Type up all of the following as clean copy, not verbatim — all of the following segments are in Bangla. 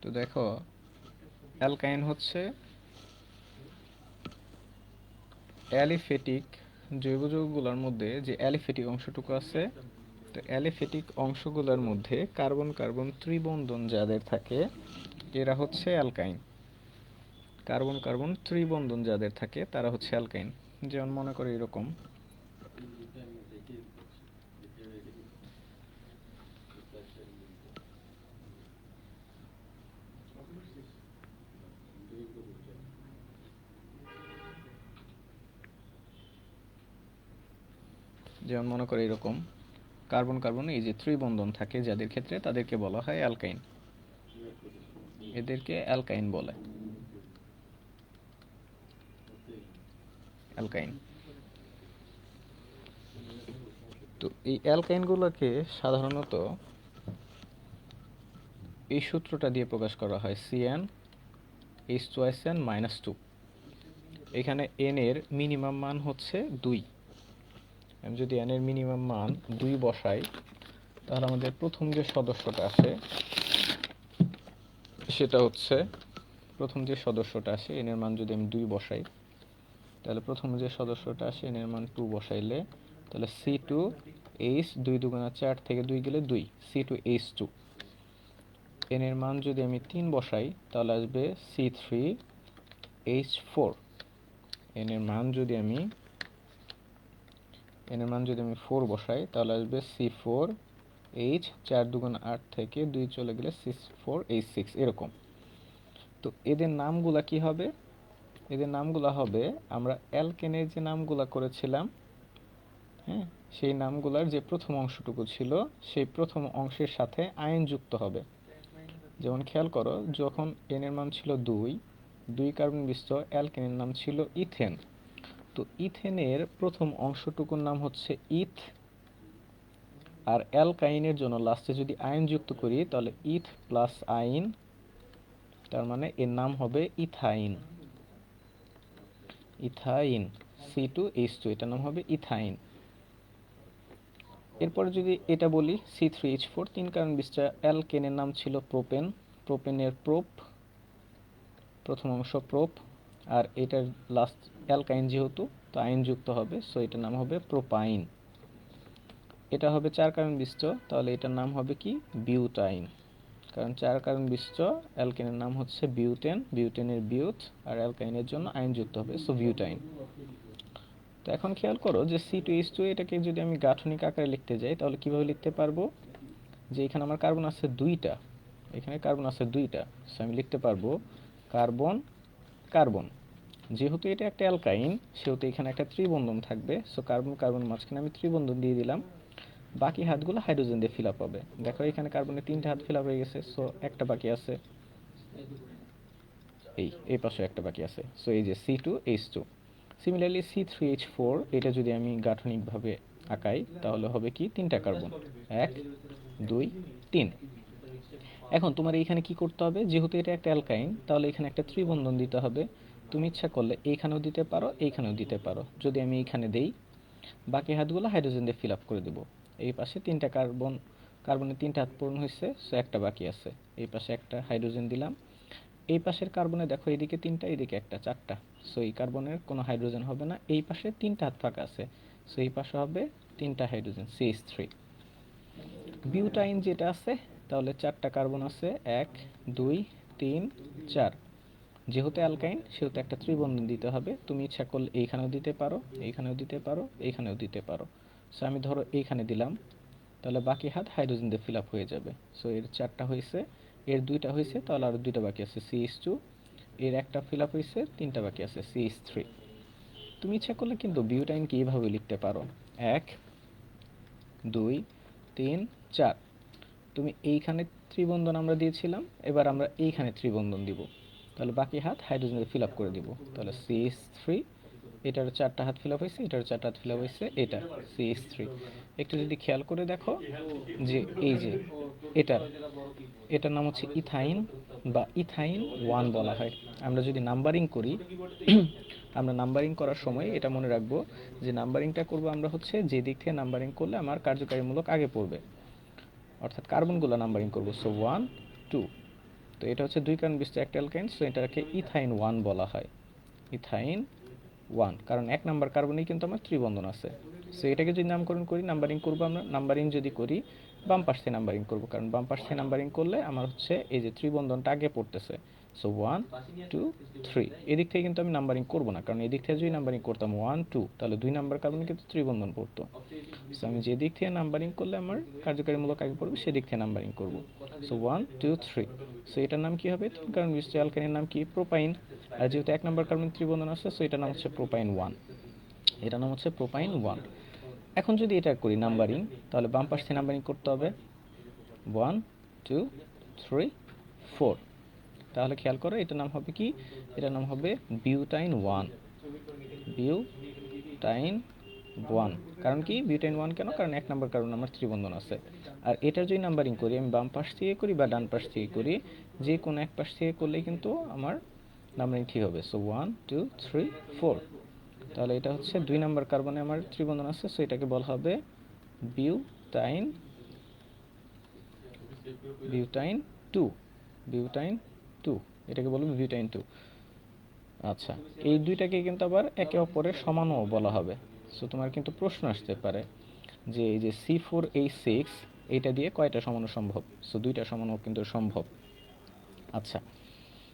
তো দেখো, অ্যালকাইন হচ্ছে অ্যালিফেটিক জৈব যৌগগুলোর মধ্যে যে অ্যালিফেটিক অংশটুকু আছে, তো অ্যালিফেটিক অংশগুলোর মধ্যে কার্বন কার্বন ত্রিবন্ধন যাদের থাকে এরা হচ্ছে অ্যালকাইন। কার্বন কার্বন ত্রিবন্ধন যাদের থাকে তারা হচ্ছে অ্যালকাইন। যেমন মনে করো এরকম, কার্বন কার্বন এই যে ত্রিবন্ধন থাকে যাদের ক্ষেত্রে তাদেরকে বলা হয় অ্যালকাইন। এদেরকে অ্যালকাইন বলে, অ্যালকাইন। তো এই অ্যালকাইনগুলোকে সাধারণত এই সূত্রটা দিয়ে প্রকাশ করা হয়, CnH2SN-2। এখানে n এর মিনিমাম মান হচ্ছে 2। আমি যদি n এর মিনিমাম মান 2 বসাই, তাহলে আমাদের প্রথম যে সদস্যটা আসে সেটা হচ্ছে n এর মান যদি আমি 2 বসাই, তাহলে প্রথম যে সদস্যটা আসে n এর মান 2 বসাইলে তাহলে C2H, 2 দুগুণা 4 থেকে 2 গেলে 2, C2H2। n এর মান যদি আমি 3 বসাই তাহলে আসবে C3H4। n এর মান যদি আমি 4 বসাই তাহলে আসবে C4H, 4 দুগুণা 8 থেকে 2 চলে গেলে C4H6, এরকম। তো এদের নামগুলা কি হবে? এদের নামগুলা হবে আমরা অ্যালকেনের যে নামগুলা করেছিলাম, হ্যাঁ, সেই নামগুলার যে প্রথম অংশটুকু ছিল সেই প্রথম অংশের সাথে আইন যুক্ত হবে। যেমন খেয়াল করো, যখন n এর মান ছিল 2 কার্বন বিশিষ্ট অ্যালকেনের নাম ছিল ইথেন। তো ইথেনের প্রথম অংশটুকুর নাম হচ্ছে ইথ, আর অ্যালকাইনের জন্য লাস্টে যদি আইন যুক্ত করি তাহলে ইথ প্লাস আইন, তার মানে এর নাম হবে ইথাইন। C2H2, এটার নাম হবে ইথাইন। এরপরে যদি এটা বলি C3H4, 3 কার্বন বিশিষ্ট অ্যালকেনের নাম ছিল প্রোপেন। প্রোপেনের প্রথম অংশ প্রোপ, আর এটার লাস্ট অ্যালকাইন যেহেতু, তো আইন যুক্ত হবে, সো এটার নাম হবে প্রোপাইন। এটা হবে 4 কার্বন বিশিষ্ট, তাহলে এটার নাম হবে কি? বিউটাইন। কারণ 4 কার্বন বিশিষ্ট অ্যালকেনের নাম হচ্ছে বিউটেন, বিউটেনের বিউট, আর অ্যালকাইনের জন্য আইন যুক্ত হবে, সো বিউটাইন। তো এখন খেয়াল করো যে C2H2 এটাকে যদি আমি গাঠনিক আকারে লিখতে যাই তাহলে কিভাবে লিখতে পারবো? যে এখানে আমার কার্বন আছে 2টা, এখানে কার্বন আছে 2টা, সো আমি লিখতে পারবো কার্বন কার্বন। যেহেতু এটা একটা অ্যালকাইন সেহেতু এখানে একটা ত্রিবন্ধন থাকবে, সো কার্বন কার্বন মাঝখানে আমি ত্রিবন্ধন দিয়ে দিলাম। বাকি হাতগুলো হাইড্রোজেন দিয়ে ফিল আপ হবে। দেখো এখানে কার্বনের 3টা হাত ফিল আপ হয়ে গেছে, সো একটা বাকি আছে, এই পাশে একটা বাকি আছে, সো এই যে C2H2। সিমিলারলি C3H4, এটা যদি আমি গাঠনিকভাবে আঁকাই তাহলে হবে কি? 3টা কার্বন, 1 2 3। এখন তোমার এইখানে কি করতে হবে? যেহেতু এটা একটা অ্যালকাইন তাহলে এখানে একটা ত্রিবন্ধন দিতে হবে। তুমি ইচ্ছা করলে এইখানেও দিতে পারো, এইখানেও দিতে পারো। যদি আমি এইখানে দেই, বাকি হাতগুলো হাইড্রোজেন দিয়ে ফিল আপ করে দেবো। এই পাশে 3টা কার্বন, কার্বনের 3টা হাত পূরণ হয়েছে, সো একটা বাকি আছে। এই পাশে একটা হাইড্রোজেন দিলাম। এই পাশের কার্বনে দেখো এদিকে 3টা, এদিকে একটা, 4টা, সো এই কার্বনের কোনো হাইড্রোজেন হবে না। এই পাশে 3টা হাত ফাঁকা আছে, সো এই পাশে হবে 3টা হাইড্রোজেন, CH3। বিউটাইন যেটা আছে, তাহলে 4টা কার্বন আছে, 1 2 3 4। যেহেতু অ্যালকাইন সেহেতু একটা ত্রিবন্ধন দিতে হবে। তুমি ইচ্ছা করলে এইখানেও দিতে পারো, এইখানেও দিতে পারো, এইখানেও দিতে পারো। সো আমি ধরো এইখানে দিলাম, তাহলে বাকি হাত হাইড্রোজেন দিয়ে ফিল আপ হয়ে যাবে। সো এর 4টা হয়েছে, এর 2টা হয়েছে, তাহলে আরও 2টা বাকি আছে, CH2। এর একটা ফিল আপ হয়েছে, 3টা বাকি আছে, CH3। তুমি ইচ্ছা করলে কিন্তু বিউটাইনকে এইভাবে লিখতে পারো, 1 2 3 4। তুমি এইখানে ত্রিবন্ধন আমরা দিয়েছিলাম, এবার আমরা এইখানে ত্রিবন্ধন দিব, তাহলে বাকি হাত হাইড্রোজেন দিয়ে ফিল আপ করে দিব। তাহলে CH3, এটার 4টা হাত ফিল আপ হয়েছে, এটার 4টা হাত ফিল আপ হয়েছে, এটা CH3। একটু যদি খেয়াল করে দেখো যে এই যে এটার এটার নাম হচ্ছে ইথাইন বা ইথাইন 1 বলা হয়। আমরা যদি নাম্বারিং করি, আমরা নাম্বারিং করার সময় এটা মনে রাখবো যে নাম্বারিংটা করব আমরা হচ্ছে যে দিক থেকে নাম্বারিং করলে আমার কার্যকারীমূলক আগে পড়বে, অর্থাৎ কার্বনগুলো নাম্বারিং করব। সো 1 2, তো এটা হচ্ছে 2 কার্বন বিশিষ্ট একটা অ্যালকাইন, সো এটাকে ইথাইন 1 বলা হয়, ইথাইন 1, কারণ 1 নাম্বার কার্বনেই কিন্তু আমার ত্রিবন্ধন আছে। সো এটাকে যদি নামকরণ করি, নাম্বারিং করব, আমরা নাম্বারিং যদি করি বাম পাশ থেকে নাম্বারিং করব, কারণ বাম পাশ থেকে নাম্বারিং করলে আমার হচ্ছে এই যে ত্রিবন্ধনটা আগে পড়তেছে। সো 1 2 3, এদিক থেকে কিন্তু আমি নাম্বারিং করব না, কারণ এদিক থেকে যদি নাম্বারিং করতাম 1 2, তাহলে 2 নাম্বার কার্বনে কিন্তু ত্রিবন্ধন পড়তো। সো আমি যে দিক থেকে নাম্বারিং করলে আমার কার্যকারীমূলক আগে পড়বে সেদিক থেকে নাম্বারিং করব। সো 1 2 3, সো এটার নাম কি হবে? 3 কার্বন বিশিষ্ট অ্যালকাইনের নাম কি? প্রোপাইন। আর যেহেতু 1 নাম্বার কার্বন ত্রিবন্ধন আছে, সো এটার নাম হচ্ছে প্রোপাইন 1, এটার নাম হচ্ছে প্রোপাইন 1। এখন যদি এটা করি নাম্বারিং, তাহলে বাম পাশ থেকে নাম্বারিং করতে হবে 1 2 3 4, তাহলে খেয়াল করো এটার নাম হবে কি? এটার নাম হবে বিউটাইন 1, বিউটাইন 1। কারণ কি বিউটাইন 1 কেন? কারণ 1 নাম্বার কার্বন আমার ত্রিবন্ধন আছে। আর এটার যদি নাম্বারিং করি, আমি বাম পাশ থেকে করি বা ডান পাশ থেকে করি, যে কোনো এক পাশ থেকে করলেই কিন্তু আমার নাম্বারিং ঠিক হবে। সো 1 2 3 4, তাহলে এটা হচ্ছে 2 নাম্বার কার্বনে আমার ত্রিবন্ধন আছে, সো এটাকে বলা হবে বিউটাইন, বিউটাইন 2, বিউটাইন 2, এটাকে বলবো বিউটাইন 2। আচ্ছা, এই দুইটাকে কিন্তু আবার একে অপরের সমানও বলা হবে। সো তোমার কিন্তু প্রশ্ন আসতে পারে যে এই যে C4H6 এটা দিয়ে কয়টা সমানো সম্ভব? সো 2টা সমানো কিন্তু সম্ভব। আচ্ছা,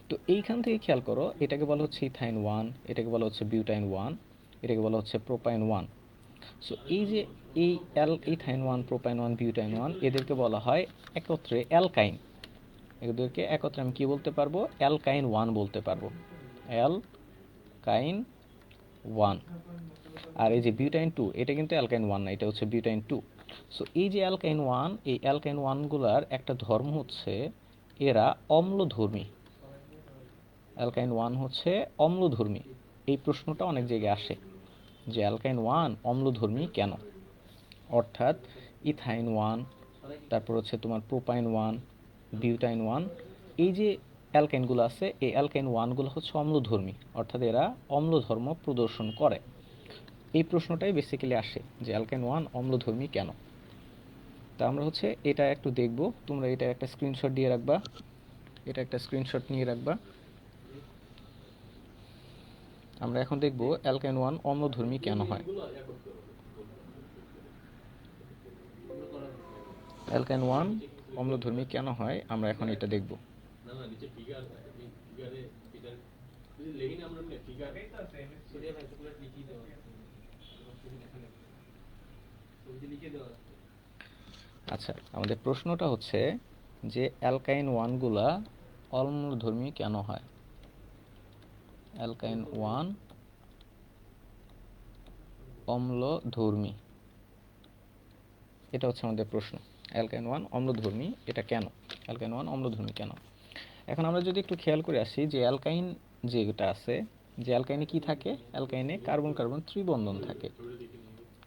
তো এইখান থেকে খেয়াল করো, এটাকে বলা হচ্ছে ইথাইন 1, এটাকে বলা হচ্ছে বিউটাইন 1, এটাকে বলা হচ্ছে প্রোপাইন 1। সো এই যে এই ইথাইন 1 প্রোপাইন 1 বিউটাইন 1 এদেরকে বলা হয় একত্রে অ্যালকাইন। এদেরকে একত্রে আমি কি বলতে পারবো? অ্যালকাইন 1 বলতে পারবো, অ্যালকাইন 1। আর এই যে বিউটাইন 2 এটা কিন্তু অ্যালকাইন 1 না, এটা হচ্ছে বিউটাইন 2। সো এই যে অ্যালকাইন 1, এই অ্যালকাইন 1 গুলার একটা ধর্ম হচ্ছে এরা অম্লধর্মী। অ্যালকাইন 1 হচ্ছে অম্লধর্মী। এই প্রশ্নটা অনেক জায়গায় আসে যে অ্যালকাইন 1 অম্লধর্মী কেন? অর্থাৎ ইথাইন 1, তারপর হচ্ছে তোমার প্রোপাইন 1, বিউটাইন 1, এই যে অ্যালকাইনগুলো আছে, এই অ্যালকাইন 1 গুলো হচ্ছে অম্লধর্মী, অর্থাৎ এরা অম্লধর্ম প্রদর্শন করে। এই প্রশ্নটাই বেসিক্যালি আসে যে অ্যালকাইন 1 অম্লধর্মী কেন। তা আমরা হচ্ছে এটা একটু দেখব, তোমরা এটা একটা স্ক্রিনশট দিয়ে রাখবা, এটা একটা স্ক্রিনশট নিয়ে রাখবা। আমরা এখন দেখব অ্যালকাইন 1 অম্লধর্মী কেন হয়। অ্যালকাইন 1 অম্লধর্মী কেন হয় আমরা এখন এটা দেখব। আচ্ছা, আমাদের প্রশ্নটা হচ্ছে যে অ্যালকাইন 1 গুলা অম্লধর্মী কেন হয়? অ্যালকাইন 1 অম্লধর্মী, এটা হচ্ছে আমাদের প্রশ্ন। অ্যালকাইন 1 অম্লধর্মী, এটা কেন? অ্যালকাইন 1 অম্লধর্মী কেন? এখন আমরা যদি একটু খেয়াল করে আসি যে অ্যালকাইন যেটা আছে, যে অ্যালকাইনে কি থাকে? অ্যালকাইনে কার্বন কার্বন ত্রিবন্ধন থাকে,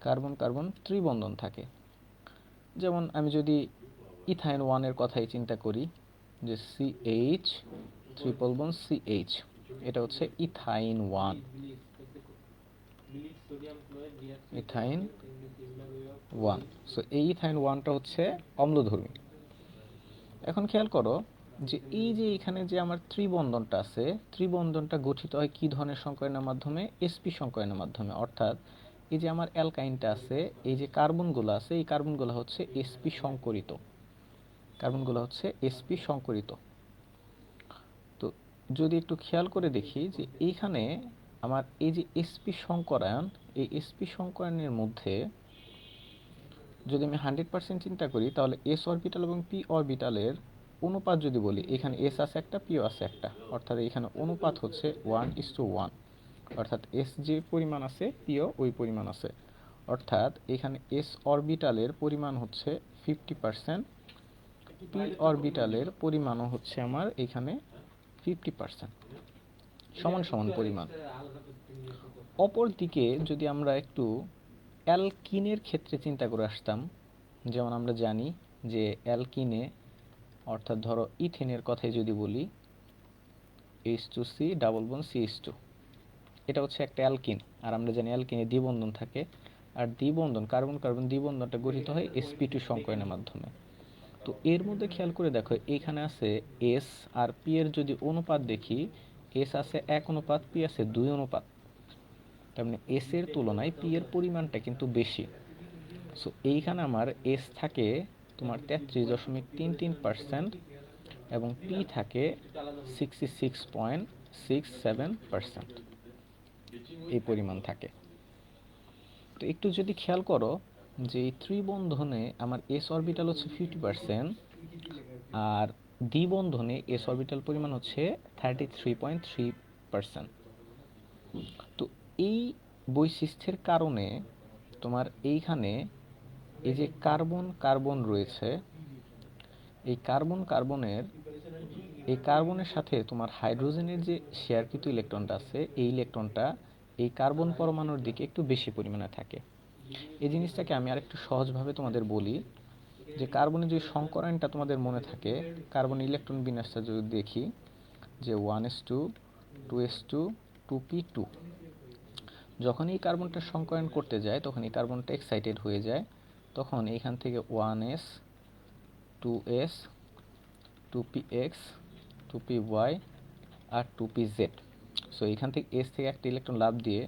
কার্বন কার্বন ত্রিবন্ধন থাকে। যেমন আমি যদি ইথাইন 1 এর কথাই চিন্তা করি, যে CH ট্রিপল বন্ড CH, এটা হচ্ছে ইথাইন 1, ইথাইন 1। সো এই ইথাইন 1টা হচ্ছে অম্লধর্মী। এখন খেয়াল করো যে এই যে এখানে যে আমার ত্রিবন্ধনটা আছে, ত্রিবন্ধনটা গঠিত হয় কি ধরনের সংকরণের মাধ্যমে? sp সংকরণের মাধ্যমে। অর্থাৎ এই যে আমার অ্যালকাইনটা আছে, এই যে কার্বনগুলো আছে, এই কার্বনগুলো হচ্ছে sp সংকরিত, কার্বনগুলো হচ্ছে sp সংকরিত। তো যদি একটু খেয়াল করে দেখি যে এইখানে আমার এই যে sp সংকরায়ন, এই sp সংকরায়নের মধ্যে যদি আমি 100% চিন্তা করি, তাহলে s অরবিটাল এবং p অরবিটালের অনুপাত যদি বলি, এখানে s আছে একটা, p আছে একটা, অর্থাৎ এখানে অনুপাত হচ্ছে 1:1, অর্থাৎ s যে পরিমাণ আছে p ও ওই পরিমাণ আছে। অর্থাৎ এখানে s অরবিটালের পরিমাণ হচ্ছে 50%, p অরবিটালের পরিমাণও হচ্ছে আমার এখানে 50%, সমান সমান পরিমাণ। অপরদিকে যদি আমরা একটু অ্যালকিনের ক্ষেত্রে চিন্তা করে আসতাম, যেমন আমরা জানি যে অ্যালকিনে, অর্থাৎ ধরো ইথেনের কথাই যদি বলি, H2C ডাবল বন্ড CH2, এটা হচ্ছে একটা অ্যালকিন। আর আমরা জানি অ্যালকিনে দ্বিবন্ধন থাকে, আর দ্বিবন্ধন কার্বন কার্বন দ্বিবন্ধনটা গঠিত হয় sp2 সংকরণের মাধ্যমে। তো এর মধ্যে খেয়াল করে দেখো এইখানে আছে এস আর পি এর যদি অনুপাত দেখি, এস আছে 1 অনুপাত, পি আছে 2 অনুপাত। তার মানে এস এর তুলনায় পি এর পরিমাণটা কিন্তু বেশি। সো এইখানে আমার এস থাকে তোমার 33.33% এবং পি থাকে 66.67%, এই পরিমাণ থাকে। তো একটু যদি খেয়াল করো যে এই ত্রিবন্ধনে আমার এস অরবিটাল হচ্ছে 50% আর দ্বিবন্ধনে এস অরবিটাল পরিমাণ হচ্ছে 33.3%। তো এই বৈশিষ্ট্যের কারণে তোমার এইখানে এই যে কার্বন কার্বন রয়েছে, এই কার্বনের সাথে তোমার হাইড্রোজেনের যে শেয়ারকৃত ইলেকট্রনটা আছে, এই ইলেকট্রনটা এই কার্বন পরমাণুর দিকে একটু বেশি পরিমাণে থাকে। এই জিনিসটাকে আমি আরেকটু সহজভাবে তোমাদের বলি যে কার্বনের যে সংকরায়নটা তোমাদের মনে থাকে, কার্বন ইলেকট্রন বিন্যাসটা যদি দেখি যে 1s2 2s2 2p2, যখন এই কার্বনটা সংকরায়ন করতে যায় তখন এই কার্বনটা এক্সাইটেড হয়ে যায়, তখন এইখান থেকে 1s 2s 2px 2py আর 2pz। সো এখান থেকে এস থেকে একটা ইলেকট্রন লাভ দিয়ে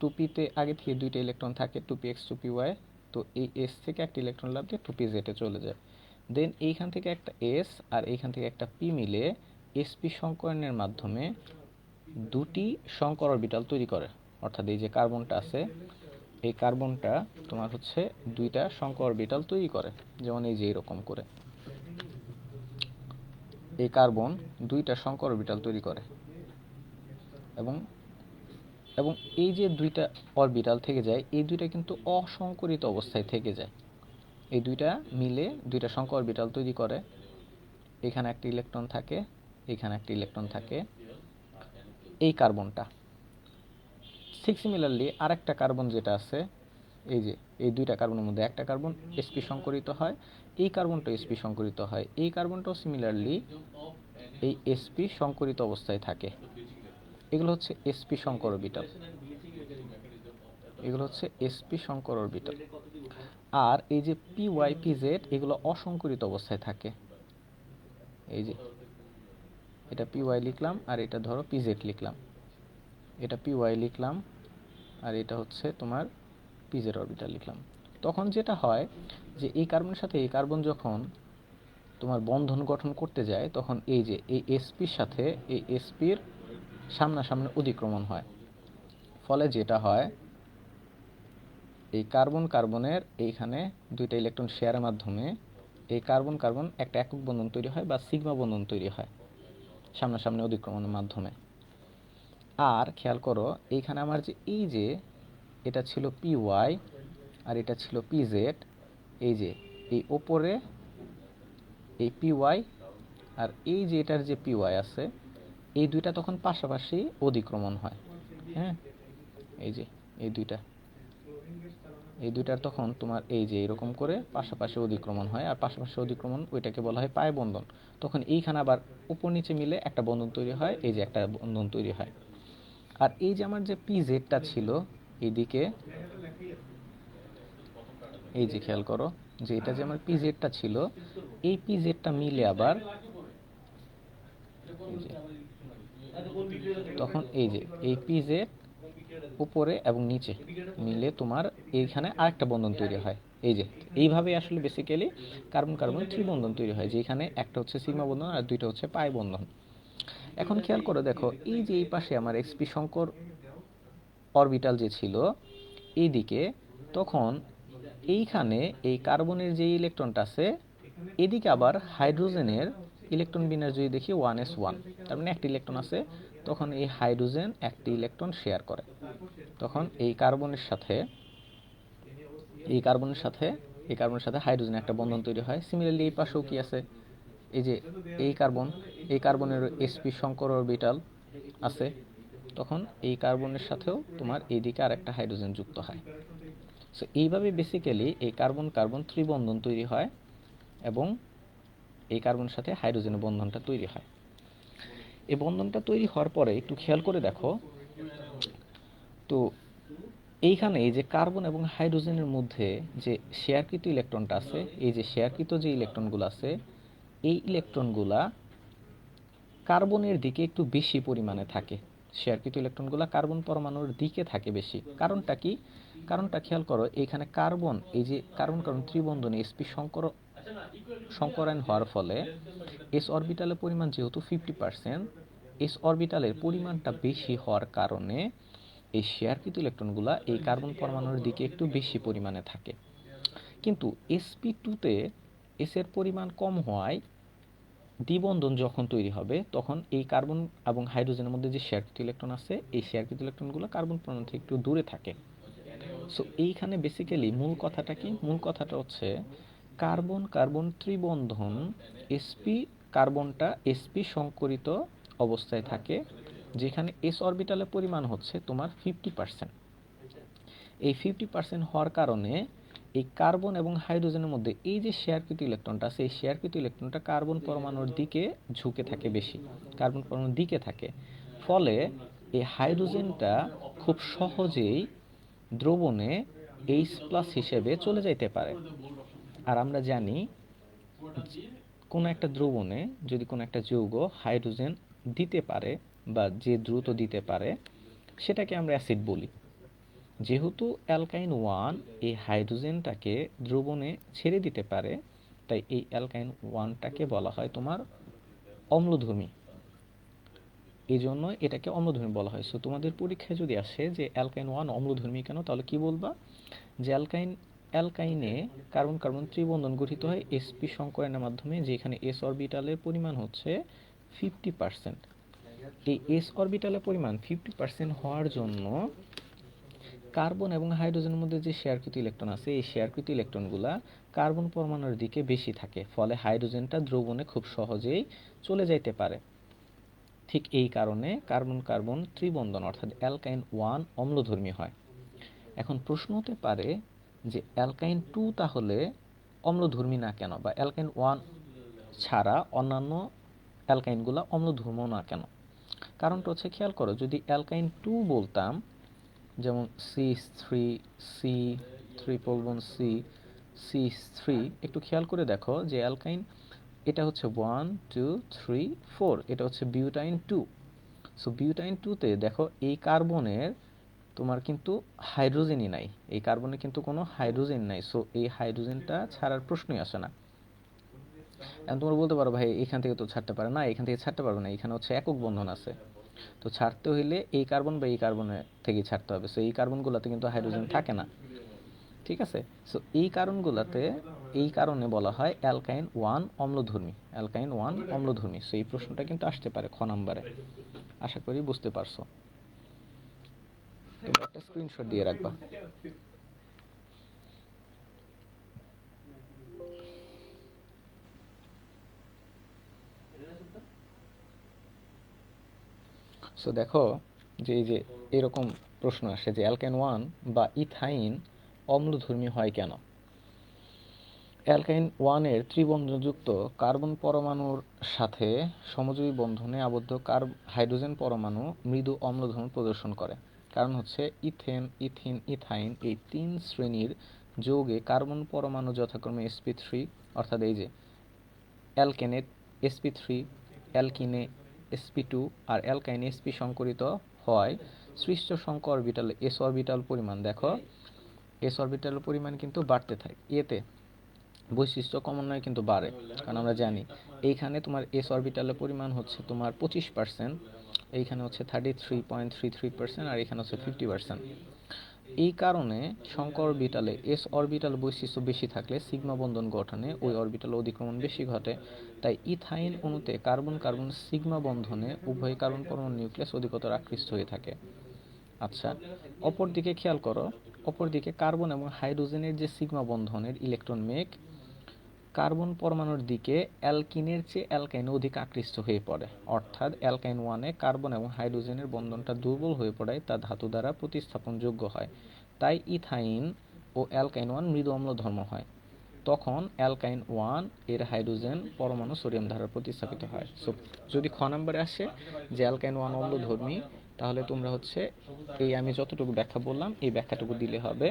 2pতে আগে থেকে দুইটা ইলেকট্রন থাকে 2px 2py, তো এই এস থেকে একটা ইলেকট্রন লাভ দিয়ে 2pz এ চলে যায়। দেন এইখান থেকে একটা এস আর এইখান থেকে একটা পি মিলে sp সংকরণের মাধ্যমে দুটি সংকর অরবিটাল তৈরি করে। অর্থাৎ এই যে কার্বনটা আছে, এই কার্বনটা তোমার হচ্ছে দুইটা সংকর অরবিটাল তৈরি করে, যেমন এই যে এরকম করে এই কার্বন দুইটা সংকর অরবিটাল তৈরি করে। এবং এবং এই যে দুইটা অরবিটাল থেকে যায়, এই দুইটা কিন্তু অসংকরিত অবস্থায় থেকে যায়। এই দুইটা মিলে দুইটা সংকর অরবিটাল তৈরি করে। এখানে একটা ইলেকট্রন থাকে, এখানে একটা ইলেকট্রন থাকে এই কার্বনটা। ঠিক সিমিলারলি আরেকটা কার্বন যেটা আছে, এই যে এই দুইটা কার্বনের মধ্যে একটা কার্বন sp সংকরিত হয়, এই কার্বনটা sp সংকরিত হয়, এই কার্বনটাও সিমিলারলি এই sp সংকরিত অবস্থায় থাকে। এগুলো হচ্ছে sp সংকর অরবিটাল, এগুলো হচ্ছে sp সংকর অরবিটাল। আর এই যে py pz এগুলো অসংকরিত অবস্থায় থাকে। এই যে এটা py লিখলাম আর এটা ধরো pz লিখলাম, এটা py লিখলাম আর এটা হচ্ছে তোমার pz অরবিটাল লিখলাম। তখন যেটা হয় যে এই কার্বনের সাথে এই কার্বন যখন তোমার বন্ধন গঠন করতে যায়, তখন এই যে এই sp-র সাথে এই sp-র সামনাসামনি অধিক্রমণ হয়। ফলে যেটা হয় এই কার্বন কার্বনের এইখানে দুইটা ইলেকট্রন শেয়ারের মাধ্যমে এই কার্বন কার্বন একটা একক বন্ধন তৈরি হয় বা সিগমা বন্ধন তৈরি হয় সামনাসামনি অধিক্রমণের মাধ্যমে। আর খেয়াল করো এইখানে আমার যে এই যে এটা ছিল py আর এটা ছিল pz, এই যে এই ওপরে এই py আর এই যে এটার যে py আছে, এই দুইটা তখন পাশাপাশি অধিক্রমণ হয়। হ্যাঁ, এই যে এই দুইটার তখন তোমার এই যে এরকম করে পাশাপাশি অধিক্রমণ হয়, আর পাশাপাশি অধিক্রমণ ওইটাকে বলা হয় পাই বন্ধন। তখন এইখানে আবার উপর নিচে মিলে একটা বন্ধন তৈরি হয়, এই যে একটা বন্ধন তৈরি হয়। আর এই যে আমার যে pz-টা ছিল এইদিকে, এই যে খেয়াল করো যে এটা যে আমার pz-টা ছিল, এই pz-টা মিলে আবার তখন এই যে এই pz উপরে এবং নিচে মিলে তোমার এইখানে আরেকটা বন্ধন তৈরি হয়। এই যে এইভাবে আসলে বেসিক্যালি কার্বন কার্বন ত্রিবন্ধন তৈরি হয়, যেখানে একটা হচ্ছে সিগমা বন্ধন আর দুইটা হচ্ছে পাই বন্ধন। এখন খেয়াল করে দেখো এই যে এই পাশে আমার sp সংকর অরবিটাল যে ছিল এইদিকে, তখন এইখানে এই কার্বনের যে ইলেকট্রনটা আছে, এদিকে আবার হাইড্রোজেনের ইলেকট্রন বিন্যাস যদি দেখি 1s1, তার মানে একটা ইলেকট্রন আছে, তখন এই হাইড্রোজেন একটি ইলেকট্রন শেয়ার করে। তখন এই কার্বনের সাথে হাইড্রোজেন একটা বন্ধন তৈরি হয়। সিমিলারলি এই পাশেও কি আছে, এই যে এই কার্বনের sp সংকর অরবিটাল আছে, তখন এই কার্বনের সাথেও তোমার এইদিকে আরেকটা হাইড্রোজেন যুক্ত হয়। সো এইভাবে বেসিক্যালি এই কার্বন কার্বন ত্রিবন্ধন তৈরি হয় এবং এই কার্বনের সাথে হাইড্রোজেনের বন্ধনটা তৈরি হয়। এই বন্ধনটা তৈরি হওয়ার পরে একটু খেয়াল করে দেখো, তো এইখানে এই যে কার্বন এবং হাইড্রোজেনের মধ্যে যে শেয়ারকৃত ইলেকট্রনটা আছে, এই যে শেয়ারকৃত যে ইলেকট্রনগুলো আছে, এই ইলেকট্রনগুলা কার্বনের দিকে একটু বেশি পরিমাণে থাকে। শেয়ারকৃত ইলেকট্রনগুলো কার্বন পরমাণুর দিকে থাকে বেশি। কারণটা কি? কারণটা খেয়াল করো, এইখানে কার্বন, এই যে কার্বন কার্বন ত্রিবন্ধনে sp সংকরায়ন হওয়ার ফলে s অরবিটালের পরিমাণ যেহেতু 50%, s অরবিটালের পরিমাণটা বেশি হওয়ার কারণে এই শেয়ারকৃত ইলেকট্রনগুলো এই কার্বন পরমাণুর দিকে একটু বেশি পরিমাণে থাকে। কিন্তু sp2-তে s এর পরিমাণ কম হওয়ায় দ্বিবন্ধন যখন তৈরি হবে তখন এই কার্বন এবং হাইড্রোজেনের মধ্যে যে শেয়ারকৃত ইলেকট্রন আছে, এই শেয়ারকৃত ইলেকট্রনগুলো কার্বন পরমাণু থেকে একটু দূরে থাকে। সো এইখানে বেসিক্যালি মূল কথাটা কি? মূল কথাটা হচ্ছে কার্বন কার্বন ত্রিবন্ধন, sp কার্বনটা sp সংকরিত অবস্থায় থাকে, যেখানে s অরবিটালের পরিমাণ হচ্ছে তোমার 50%। এই 50% হওয়ার কারণে এই কার্বন এবং হাইড্রোজেনের মধ্যে এই যে শেয়ারকৃত ইলেকট্রনটা আছে, এই শেয়ারকৃত ইলেকট্রনটা কার্বন পরমাণুর দিকে ঝুঁকে থাকে বেশি, কার্বন পরমাণুর দিকে থাকে। ফলে এই হাইড্রোজেনটা খুব সহজেই দ্রবণে H+ হিসেবে চলে যাইতে পারে। আর আমরা জানি কোনো একটা দ্রবণে যদি কোনো একটা যৌগ হাইড্রোজেন দিতে পারে বা যে দ্রুত দিতে পারে, সেটাকে আমরা অ্যাসিড বলি। যেহেতু অ্যালকাইন 1 এই হাইড্রোজেনটাকে দ্রবণে ছেড়ে দিতে পারে, তাই এই অ্যালকাইন 1টাকে বলা হয় তোমার অম্লধর্মী। এই জন্য এটাকে অম্লধর্মী বলা হয়। সো তোমাদের পরীক্ষায় যদি আসে যে অ্যালকাইন 1 অম্লধর্মী কেন, তাহলে কি বলবা? যে অ্যালকাইনে কার্বন কার্বন ত্রিবন্ধন গঠিত হয় sp সংকরণের মাধ্যমে, যেখানে s অরবিটালের পরিমাণ হচ্ছে 50%। এই s অরবিটালের পরিমাণ 50% হওয়ার জন্য কার্বন এবং হাইড্রোজেনের মধ্যে যে শেয়ারকৃত ইলেকট্রন আছে, এই শেয়ারকৃত ইলেকট্রনগুলা কার্বন পরমাণুর দিকে বেশি থাকে, ফলে হাইড্রোজেনটা দ্রবণে খুব সহজেই চলে যাইতে পারে। ঠিক এই কারণে কার্বন কার্বন ত্রিবন্ধন অর্থাৎ অ্যালকাইন 1 অম্লধর্মী হয়। এখন প্রশ্ন হতে পারে যে অ্যালকাইন 2 তাহলে অম্লধর্মী না কেন, বা অ্যালকাইন 1 ছাড়া অন্যান্য অ্যালকাইনগুলো অম্লধর্মী না কেন? কারণটা হচ্ছে, খেয়াল করো, যদি অ্যালকাইন 2 বলতাম, যেমন CH3, C triple bond C, CH3, একটু খেয়াল করে দেখো যে অ্যালকাইন এটা হচ্ছে 1 2 3 4, এটা হচ্ছে বিউটাইন 2। সো বিউটাইন 2-তে দেখো এই কার্বনের তোমার কিন্তু হাইড্রোজেনই নাই, এই কার্বনে কিন্তু কোনো হাইড্রোজেন নাই। সো এই হাইড্রোজেনটা ছাড়ার প্রশ্নই আসে না। এখন তোমরা বলতে পারো ভাই এখান থেকে তো ছাড়তে পারে না, এখান থেকে ছাড়তে পারবে না, এখানে হচ্ছে একক বন্ধন আছে, তো ছাড়তে হইলে এই কার্বন বা এই কার্বনের থেকে ছাড়তে হবে। সো এই কার্বনগুলোতে কিন্তু হাইড্রোজেন থাকে না, ঠিক আছে? সো এই কারণগুলোতে, এই কারণে বলা হয় অ্যালকাইন 1 অম্লধর্মী, অ্যালকাইন 1 অম্লধর্মী। সো এই প্রশ্নটা কিন্তু আসতে পারে খ নাম্বারে। আশা করি বুঝতে পারছো। তোমরা একটা স্ক্রিনশট দিয়ে রাখবা। সো দেখো যে এই যে এরকম প্রশ্ন আসে যে অ্যালকাইন 1 বা ইথাইন অম্লধর্মী হয় কেন? অ্যালকাইন 1 এর ত্রিবন্ধনযুক্ত কার্বন পরমাণুর সাথে সমযোজী বন্ধনে আবদ্ধ হাইড্রোজেন পরমাণু মৃদু অম্লধর্ম প্রদর্শন করে। কারণ হচ্ছে ইথেন, ইথিন, ইথাইন এই 3 শ্রেণীর যৌগে কার্বন পরমাণু যথাক্রমে sp3, অর্থাৎ এই যে অ্যালকেনে sp3, অ্যালকিনে sp2 আর অ্যালকাইনে sp সংকরিত হয় সৃষ্ট সংখ্যা অরবিটাল s অরবিটাল পরিমাণ, দেখো s অরবিটাল পরিমাণ কিন্তু বাড়তে থাকে, এতে বৈশিষ্ট্য ক্রমান্বয়ে কিন্তু বাড়ে। কারণ আমরা জানি এইখানে তোমার s অরবিটালের পরিমাণ হচ্ছে তোমার 25%, এইখানে হচ্ছে 33.33%, আর এখানে হচ্ছে 50%। এই কারণে সংখ্যা অরবিটালে s অরবিটাল বৈশিষ্ট্য বেশি থাকলে সিগমা বন্ধন গঠনে ওই অরবিটাল অধিক্রমণ বেশি ঘটে। তাই ইথাইন অণুতে কার্বন কার্বন সিগমা বন্ধনে উভয় কার্বন পরমাণু নিউক্লিয়াস অধিকতর আকৃষ্ট হয়ে থাকে। আচ্ছা, অপরদিকে খেয়াল করো, অপরদিকে কার্বন এবং হাইড্রোজেনের যে সিগমা বন্ধনের ইলেকট্রন মেঘ কার্বন পরমাণুর দিকে অ্যালকিনের চেয়ে অ্যালকাইনে অধিক আকৃষ্ট হয়ে পড়ে। অর্থাৎ অ্যালকাইন 1-এ কার্বন এবং হাইড্রোজেনের বন্ধনটা দুর্বল হয়ে পড়ায় তা ধাতু দ্বারা প্রতিস্থাপনযোগ্য হয়। তাই ইথাইন ও অ্যালকাইন 1 মৃদু অম্লধর্ম হয়। তখন অ্যালকাইন 1 এর হাইড্রোজেন পরমাণু সোডিয়াম দ্বারা প্রতিস্থাপিত হয়। সো যদি খ নম্বরে আসে যে অ্যালকাইন 1 অম্লধর্মী, তাহলে তোমরা হচ্ছে এই আমি যতটুকু ব্যাখ্যা বললাম এই ব্যাখ্যাটুকু দিলে হবে।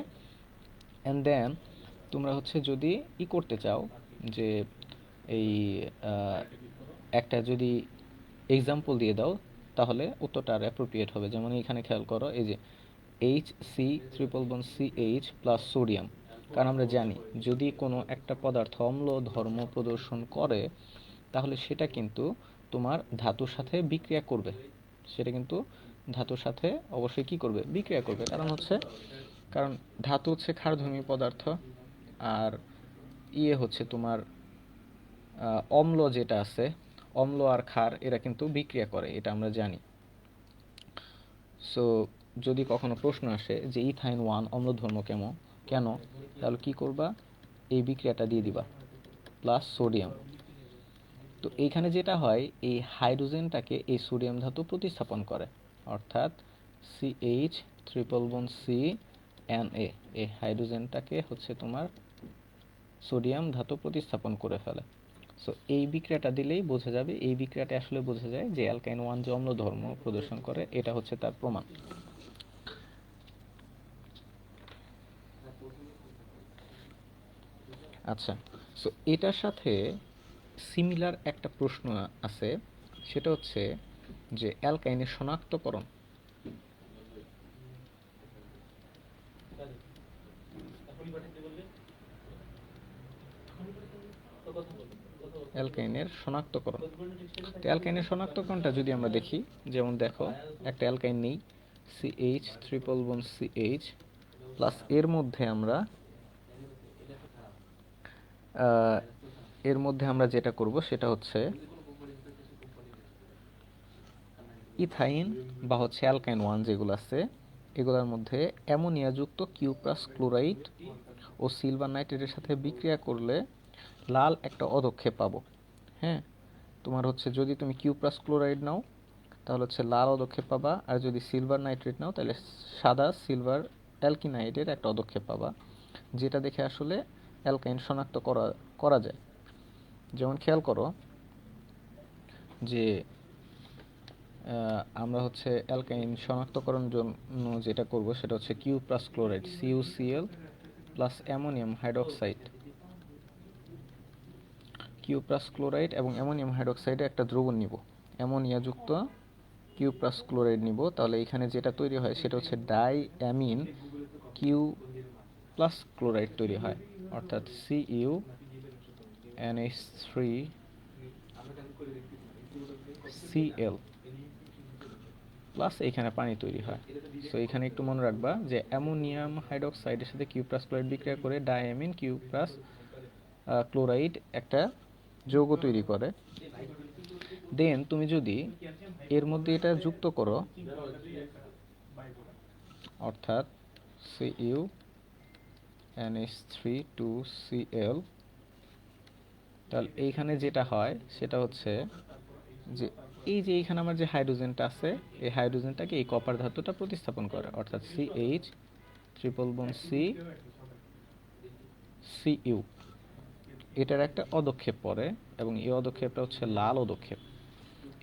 অ্যান্ড দেন তোমরা হচ্ছে যদি করতে চাও যে এই একটা যদি এক্সাম্পল দিয়ে দাও তাহলে উত্তরটা আর অ্যাপ্রোপ্রিয়েট হবে। যেমন এখানে খেয়াল করো, এই যে HC3CH প্লাস সোডিয়াম, কারণ আমরা জানি যদি কোনো একটা পদার্থ অম্ল ধর্ম প্রদর্শন করে তাহলে সেটা কিন্তু তোমার ধাতুর সাথে বিক্রিয়া করবে, সেটা কিন্তু ধাতুর সাথে অবশ্যই কি করবে, বিক্রিয়া করবে। কারণ ধাতু হচ্ছে ক্ষারধর্মী পদার্থ, আর হচ্ছে তোমার অম্ল যেটা আছে, অম্ল আর ক্ষার এরা কিন্তু বিক্রিয়া করে, এটা আমরা জানি। সো যদি কখনো প্রশ্ন আসে যে ইথাইন 1 অম্লধর্ম কেন, তাহলে কি করবা, এই বিক্রিয়াটা দিয়ে দিবা প্লাস সোডিয়াম। তো এইখানে যেটা হয়, এই হাইড্রোজেনটাকে এই সোডিয়াম ধাতু প্রতিস্থাপন করে, অর্থাৎ CH3CN, এই হাইড্রোজেনটাকে হচ্ছে তোমার সোডিয়াম ধাতু প্রতিস্থাপন করে ফেলে। সো এই বিক্রিয়াটা দিলেই বোঝা যাবে, এই বিক্রিয়াটা আসলে বোঝা যায় যে অ্যালকাইন 1 যে অম্ল ধর্ম প্রদর্শন করে, এটা হচ্ছে তার প্রমাণ। আচ্ছা, সো এটার সাথে সিমিলার একটা প্রশ্ন আছে, সেটা হচ্ছে যে অ্যালকাইনের শনাক্তকরণ। অ্যালকাইনের শনাক্তকরণ, তো অ্যালকাইনের শনাক্তকরণটা যদি আমরা দেখি, যেমন দেখো একটা অ্যালকাইন নেই CH3CH প্লাস এর মধ্যে আমরা যেটা করব সেটা হচ্ছে ইথাইন বা হচ্ছে অ্যালকাইন 1 যেগুলো আছে এগুলোর মধ্যে অ্যামোনিয়াযুক্ত কিউপ্রাস ক্লোরাইড ও সিলভার নাইট্রেটের সাথে বিক্রিয়া করলে লাল একটা অধক্ষেপ পাবো। হ্যাঁ, তোমার হচ্ছে যদি তুমি কিউপ্রাস ক্লোরাইড নাও তাহলে হচ্ছে লাল অধক্ষেপ পাবা, আর যদি সিলভার নাইট্রেট নাও তাহলে সাদা সিলভার অ্যালকিনাইডের একটা অধক্ষেপ পাবা, যেটা দেখে আসলে অ্যালকাইন শনাক্ত করা যায়। যেমন খেয়াল করো যে আমরা হচ্ছে অ্যালকাইন শনাক্তকরণ জন্য যেটা করব সেটা হচ্ছে Cu plus chloride CuCl plus ammonium hydroxide, Cu plus chloride এবং অ্যামোনিয়াম হাইড্রোক্সাইডে একটা দ্রবণ নিব, অ্যামোনিয়াযুক্ত কিউ প্লাস ক্লোরাইড নিব, তাহলে এখানে যেটা তৈরি হয় সেটা হচ্ছে die amine Q plus chloride তৈরি হয়, অর্থাৎ CuNH3Cl প্লাস এখানে পানি তৈরি হয়। সো এখানে একটু মনে রাখবা যে অ্যামোনিয়াম হাইড্রোক্সাইডের সাথে কিউ প্লাস ক্লোরাইড বিক্রিয়া করে ডাইঅ্যামিন কিউ প্লাস ক্লোরাইড একটা যৌগ তৈরি করে। দেন তুমি যদি এর মধ্যে এটা যুক্ত করো, অর্থাৎ CuNH3 2Cl, তাহলে এইখানে যেটা হয় সেটা হচ্ছে যে এই যে এইখানে আমার যে হাইড্রোজেনটা আছে এই হাইড্রোজেনটাকে এই কপার ধাতুটা প্রতিস্থাপন করে, অর্থাৎ CH3CCU, এটার একটা অধক্ষেপ পড়ে এবং এই অধক্ষেপটা হচ্ছে লাল অধক্ষেপ।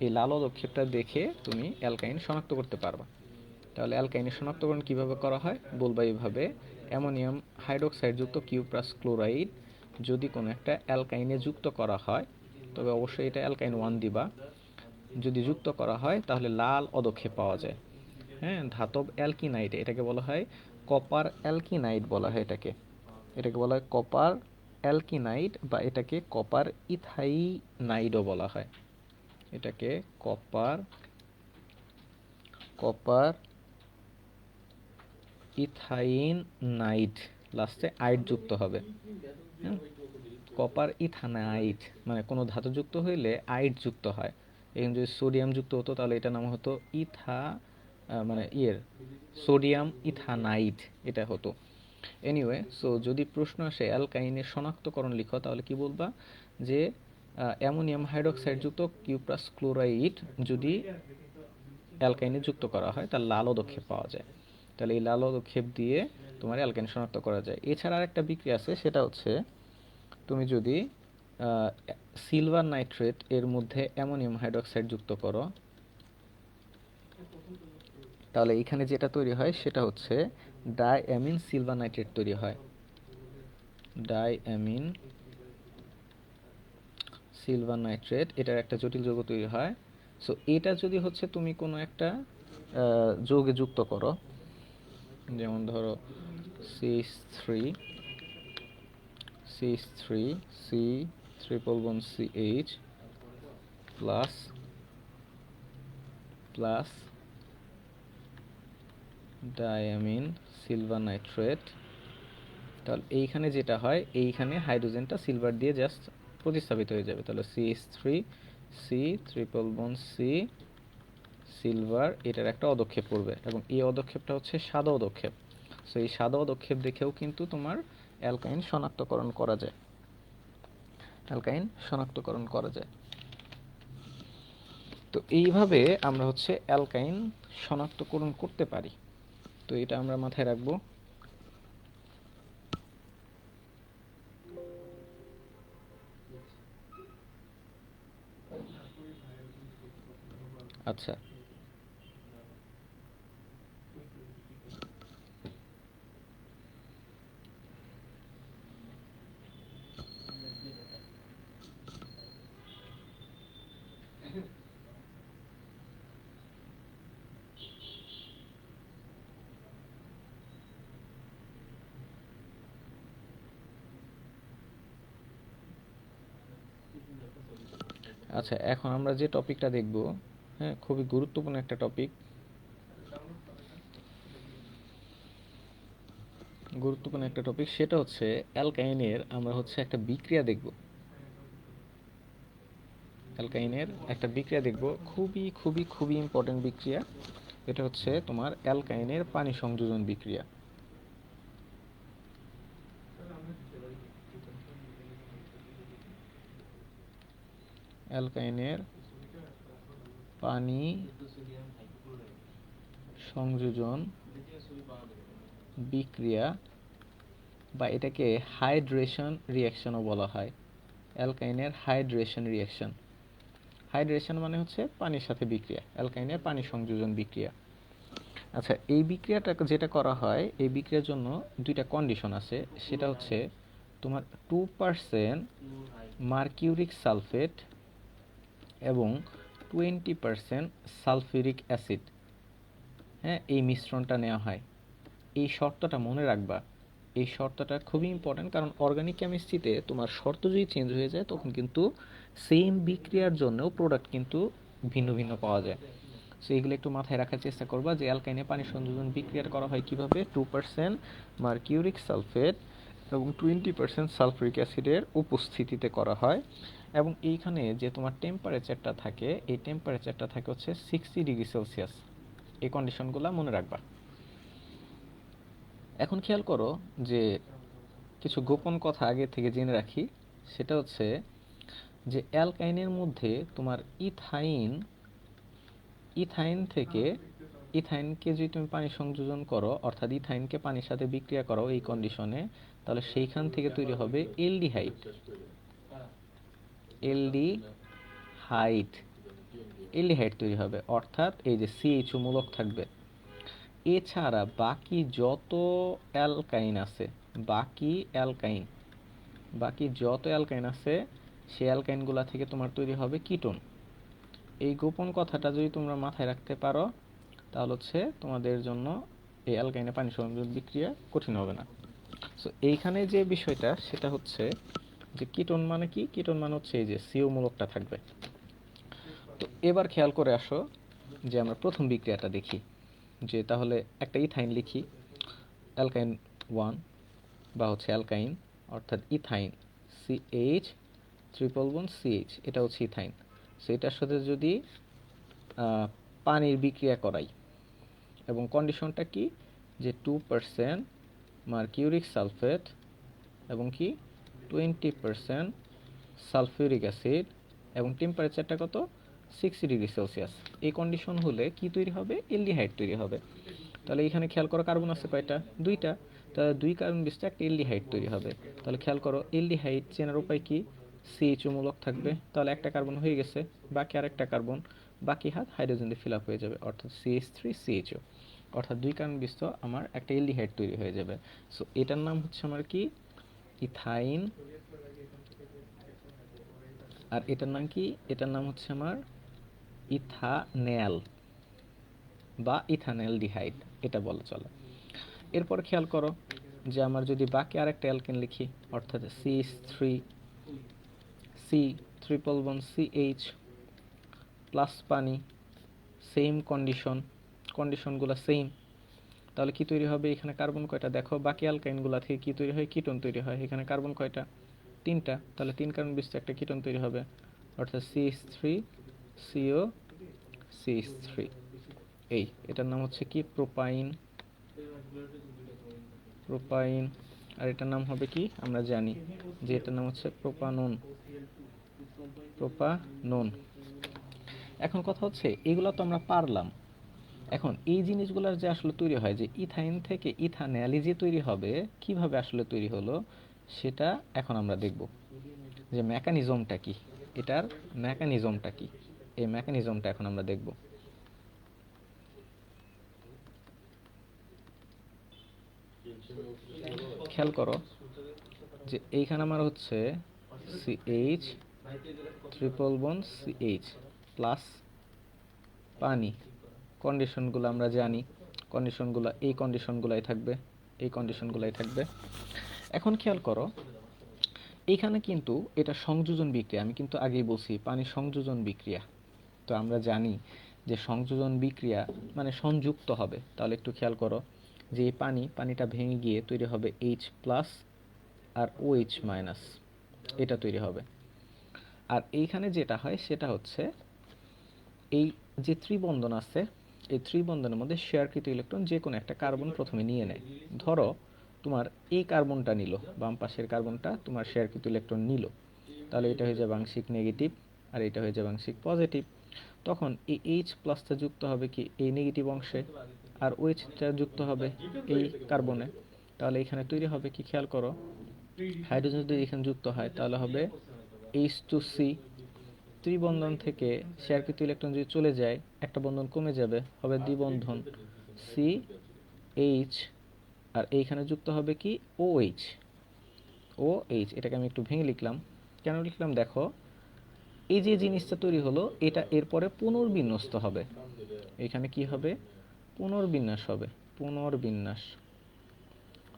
এই লাল অধক্ষেপটা দেখে তুমি অ্যালকাইন শনাক্ত করতে পারবা। তাহলে অ্যালকাইনের শনাক্তকরণ কিভাবে করা হয় বলবা এইভাবে, অ্যামোনিয়াম হাইড্রোক্সাইড যুক্ত কিউ প্লাস ক্লোরাইড যদি কোনো একটা অ্যালকাইনে যুক্ত করা হয়, তবে অবশ্যই এটা অ্যালকাইন 1 দিবা, যদি যুক্ত করা হয় তাহলে লাল অধক্ষেপ পাওয়া যায়। হ্যাঁ, ধাতব অ্যালকিনাইড, এটাকে বলা হয় কপার অ্যালকিনাইড বলা হয়, এটাকে বলা হয় কপার অ্যালকিনাইড, বা এটাকে কপার ইথাইনাইডও বলা হয়। এটাকে কপার ইথাইনাইড, লাস্টে আইড যুক্ত হবে। কপার ইথানাইড মানে কোনো ধাতু যুক্ত হইলে আইড যুক্ত হয়। এখানে যদি সোডিয়াম যুক্ত হতো তাহলে এটা নাম হতো মানে সোডিয়াম ইথানাইড এটা হতো। এনিওয়ে, সো যদি প্রশ্ন আসে অ্যালকাইনের শনাক্তকরণ লিখো, তাহলে কি বলবা যে অ্যামোনিয়াম হাইড্রোক্সাইড যুক্ত কিউ প্লাস ক্লোরাইড যদি অ্যালকাইনে যুক্ত করা হয় তার লাল অধক্ষেপ পাওয়া যায়। তাহলে এই লাল অধক্ষেপ দিয়ে তোমার অ্যালকাইন শনাক্ত করা যায়। এছাড়া আরেকটা বিক্রিয়া আছে, সেটা হচ্ছে তুমি যদি সিলভার নাইট্রেট এর মধ্যে অ্যামোনিয়াম হাইড্রোক্সাইড যুক্ত করো, তাহলে এইখানে যেটা তৈরি হয় সেটা হচ্ছে ডাইঅ্যামিন সিলভার নাইট্রেট তৈরি হয়, ডাইঅ্যামিন সিলভার নাইট্রেট, এটার একটা জটিল যৌগ তৈরি হয়। সো এটা যদি হচ্ছে তুমি কোনো একটা যৌগে যুক্ত করো, যেমন ধরো CH3 CH3 C triple bond CH plus plus diamine silver nitrate, তাহলে এইখানে যেটা হয়, এইখানে হাইড্রোজেনটা সিলভার দিয়ে জাস্ট প্রতিস্থাপিত হয়ে যাবে। তাহলে CH3 C triple bond C silver, এটার একটা অদক্ষেপ পড়বে, এবং এই অদক্ষেপটা হচ্ছে সাদা অদক্ষেপ। সো এই সাদা অদক্ষেপ দেখেও কিন্তু তোমার অ্যালকাইন শনাক্তকরণ করা যায়, অ্যালকাইন শনাক্তকরণ করা যায়। তো এইভাবে আমরা হচ্ছে অ্যালকাইন শনাক্তকরণ করতে পারি। তো এটা আমরা মাথায় রাখবো। আচ্ছা, আচ্ছা, এখন আমরা যে টপিকটা দেখব, হ্যাঁ, খুবই গুরুত্বপূর্ণ একটা টপিক, সেটা হচ্ছে অ্যালকাইনের আমরা হচ্ছে একটা বিক্রিয়া দেখব। অ্যালকাইনের একটা বিক্রিয়া দেখব, খুবই খুবই খুবই ইম্পর্টেন্ট বিক্রিয়া। এটা হচ্ছে তোমার অ্যালকাইনের পানি সংযোজন বিক্রিয়া। অ্যালকাইনের পানি সংযোজন বিক্রিয়া, বা এটাকে হাইড্রেশন রিঅ্যাকশনও বলা হয়। অ্যালকাইনের হাইড্রেশন রিঅ্যাকশন, হাইড্রেশন মানে হচ্ছে পানির সাথে বিক্রিয়া, অ্যালকাইনের পানি সংযোজন বিক্রিয়া। আচ্ছা, এই বিক্রিয়াটা যেটা করা হয়, এই বিক্রিয়ার জন্য দুইটা কন্ডিশন আছে। সেটা হচ্ছে তোমার 2% মার্কিউরিক সালফেট এবং 20% সালফিউরিক অ্যাসিড, হ্যাঁ, এই মিশ্রণটা নেওয়া হয়। এই শর্তটা মনে রাখবা, এই শর্তটা খুবই ইম্পর্টেন্ট, কারণ অর্গানিক কেমিস্ট্রিতে তোমার শর্ত যদি চেঞ্জ হয়ে যায় তখন কিন্তু সেম বিক্রিয়ার জন্যও প্রোডাক্ট কিন্তু ভিন্ন ভিন্ন পাওয়া যায়। সো এগুলো একটু মাথায় রাখার চেষ্টা করবা যে অ্যালকাইনে পানি সংযোজন বিক্রিয়া করা হয় কিভাবে। 2% মার্কিউরিক সালফেট এবং 20% সালফিউরিক অ্যাসিডের উপস্থিতিতে করা হয়, এবং এইখানে যে তোমার টেম্পারেচারটা থাকে, এই টেম্পারেচারটা থাকে হচ্ছে 60°C। এই কন্ডিশনগুলো মনে রাখবা। এখন খেয়াল করো যে কিছু গোপন কথা আগে থেকে জেনে রাখি। সেটা হচ্ছে যে অ্যালকাইনের মধ্যে তোমার ইথাইন থেকে, ইথাইনকে যদি তুমি পানি সংযোজন করো, অর্থাৎ ইথাইনকে পানির সাথে বিক্রিয়া করো এই কন্ডিশনে, তাহলে সেইখান থেকে তৈরি হবে এলডিহাইড। এলডিহাইড এলডিহাইড তৈরি হবে, অর্থাৎ এই যে সিএইচও মূলক থাকবে। এছাড়া বাকি যত অ্যালকাইন আছে, বাকি যত অ্যালকাইন আছে, সেই অ্যালকাইনগুলা থেকে তোমার তৈরি হবে কিটোন। এই গোপন কথাটা যদি তোমরা মাথায় রাখতে পারো, তাহলে হচ্ছে তোমাদের জন্য এই অ্যালকাইনে পানি সংযোজন বিক্রিয়া কঠিন হবে না। সো এইখানে যে বিষয়টা সেটা হচ্ছে যে কিটোন মানে কি, কিটোন মানে হচ্ছে এই যে সিও মূলকটা থাকবে। তো এবার খেয়াল করে আসো যে আমরা প্রথম বিক্রিয়াটা দেখি, যে তাহলে একটা ইথাইন লিখি, অ্যালকাইন 1 বা হচ্ছে অ্যালকাইন, অর্থাৎ ethyne CH triple bond CH, এটা হচ্ছে ইথাইন। সো এটার সাথে যদি পানির বিক্রিয়া করাই, এবং কন্ডিশনটা কি, যে 2% মার্কিউরিক সালফেট এবং কি 20% সালফিউরিক অ্যাসিড, এবং টেম্পারেচারটা কত, 60°C। এই কন্ডিশন হলে কি তৈরি হবে, এলডিহাইড তৈরি হবে। তাহলে এখানে খেয়াল করো কার্বন আছে কয়টা, দুইটা, তাহলে 2 কার্বন বেসে একটা এলডিহাইড তৈরি হবে। তাহলে খেয়াল করো এলডিহাইড চেনার উপায় কি, সিএইচও মূলক থাকবে, তাহলে একটা কার্বন হয়ে গেছে, বাকি আরেকটা কার্বন, বাকি হাত হাইড্রোজেন দিয়ে ফিল আপ হয়ে যাবে, অর্থাৎ CH3CHO। অর্থাৎ 2 কার্বন বিশিষ্ট আমার একটা অ্যালডিহাইড তৈরি হয়ে যাবে। সো এটার নাম হচ্ছে আমার কি ইথাইন, আর এটার নাম কি, এটার নাম হচ্ছে আমার ইথানেল বা ইথানেলডিহাইড, এটা বলা চলে। এরপর খেয়াল করো যে আমার যদি বাকি আরেকটা অ্যালকেন লিখি, অর্থাৎ CH3 C triple bond CH plus পানি, সেম কন্ডিশনগুলো সেম, তাহলে কি তৈরি হবে, এখানে কার্বন কয়টা দেখো, বাকি অ্যালকাইনগুলো থেকে কি তৈরি হয়, কিটোন তৈরি হয়, এখানে কার্বন কয়টা, 3টা, তাহলে 3 কার্বন বিশিষ্ট একটা কিটোন তৈরি হবে, অর্থাৎ CH3 CO CH3। এটার নাম হচ্ছে কি প্রোপাইন, আর এটার নাম হবে কি, আমরা জানি যে এটার নাম হচ্ছে প্রোপানন। এখন কথা হচ্ছে এগুলো তো আমরা পারলাম, এখন এই জিনিসগুলোর যে আসলে তৈরি হয়, যে ইথাইন থেকে ইথানল যে তৈরি হবে, কিভাবে আসলে তৈরি হলো সেটা এখন আমরা দেখব, যে মেকানিজমটা কি, এটার মেকানিজমটা কি, এই মেকানিজমটা এখন আমরা দেখব। খেয়াল করো যে এইখানে আমার হচ্ছে CH triple bond CH plus পানি, কন্ডিশনগুলো আমরা জানি, এই কন্ডিশনগুলাই থাকবে। এখন খেয়াল করো এখানে কিন্তু এটা সংযোজন বিক্রিয়া, আমি কিন্তু আগেই বলছি পানি সংযোজন বিক্রিয়া, তো আমরা জানি যে সংযোজন বিক্রিয়া মানে সংযুক্ত হবে, তাহলে একটু খেয়াল করো যে এই পানিটা ভেঙে গিয়ে তৈরি হবে H প্লাস আর OH মাইনাস, এটা তৈরি হবে। আর এইখানে যেটা হয় সেটা হচ্ছে এই যে ত্রিবন্ধন আছে, এই ত্রিবন্ধনের মধ্যে শেয়ারকৃত ইলেকট্রন যে কোনো একটা কার্বন প্রথমে নিয়ে নেয়। ধরো তোমার এই কার্বনটা নিল, বাম পাশের কার্বনটা তোমার শেয়ারকৃত ইলেকট্রন নিল, তাহলে এটা হয়ে যাবে আংশিক নেগেটিভ আর এটা হয়ে যাবে আংশিক পজিটিভ। তখন এই H প্লাসটা যুক্ত হবে কি এই নেগেটিভ অংশে, আর OHটা যুক্ত হবে এই কার্বনে, তাহলে এখানে তৈরি হবে কি, খেয়াল করো হাইড্রোজেন যদি এখানে যুক্ত হয় তাহলে হবে H2C, ত্রিবন্ধন থেকে শেয়ারকৃত ইলেকট্রন যদি চলে যায় একটা বন্ধন কমে যাবে, হবে দ্বিবন্ধন CH, আর এইখানে যুক্ত হবে কি OH। এটাকে আমি একটু ভেঙে লিখলাম, কেন লিখলাম দেখো, এই যে জিনিসটা তৈরি হলো এটা এরপরে পুনর্বিন্যস্ত হবে, এখানে কি হবে পুনর্বিন্যাস হবে,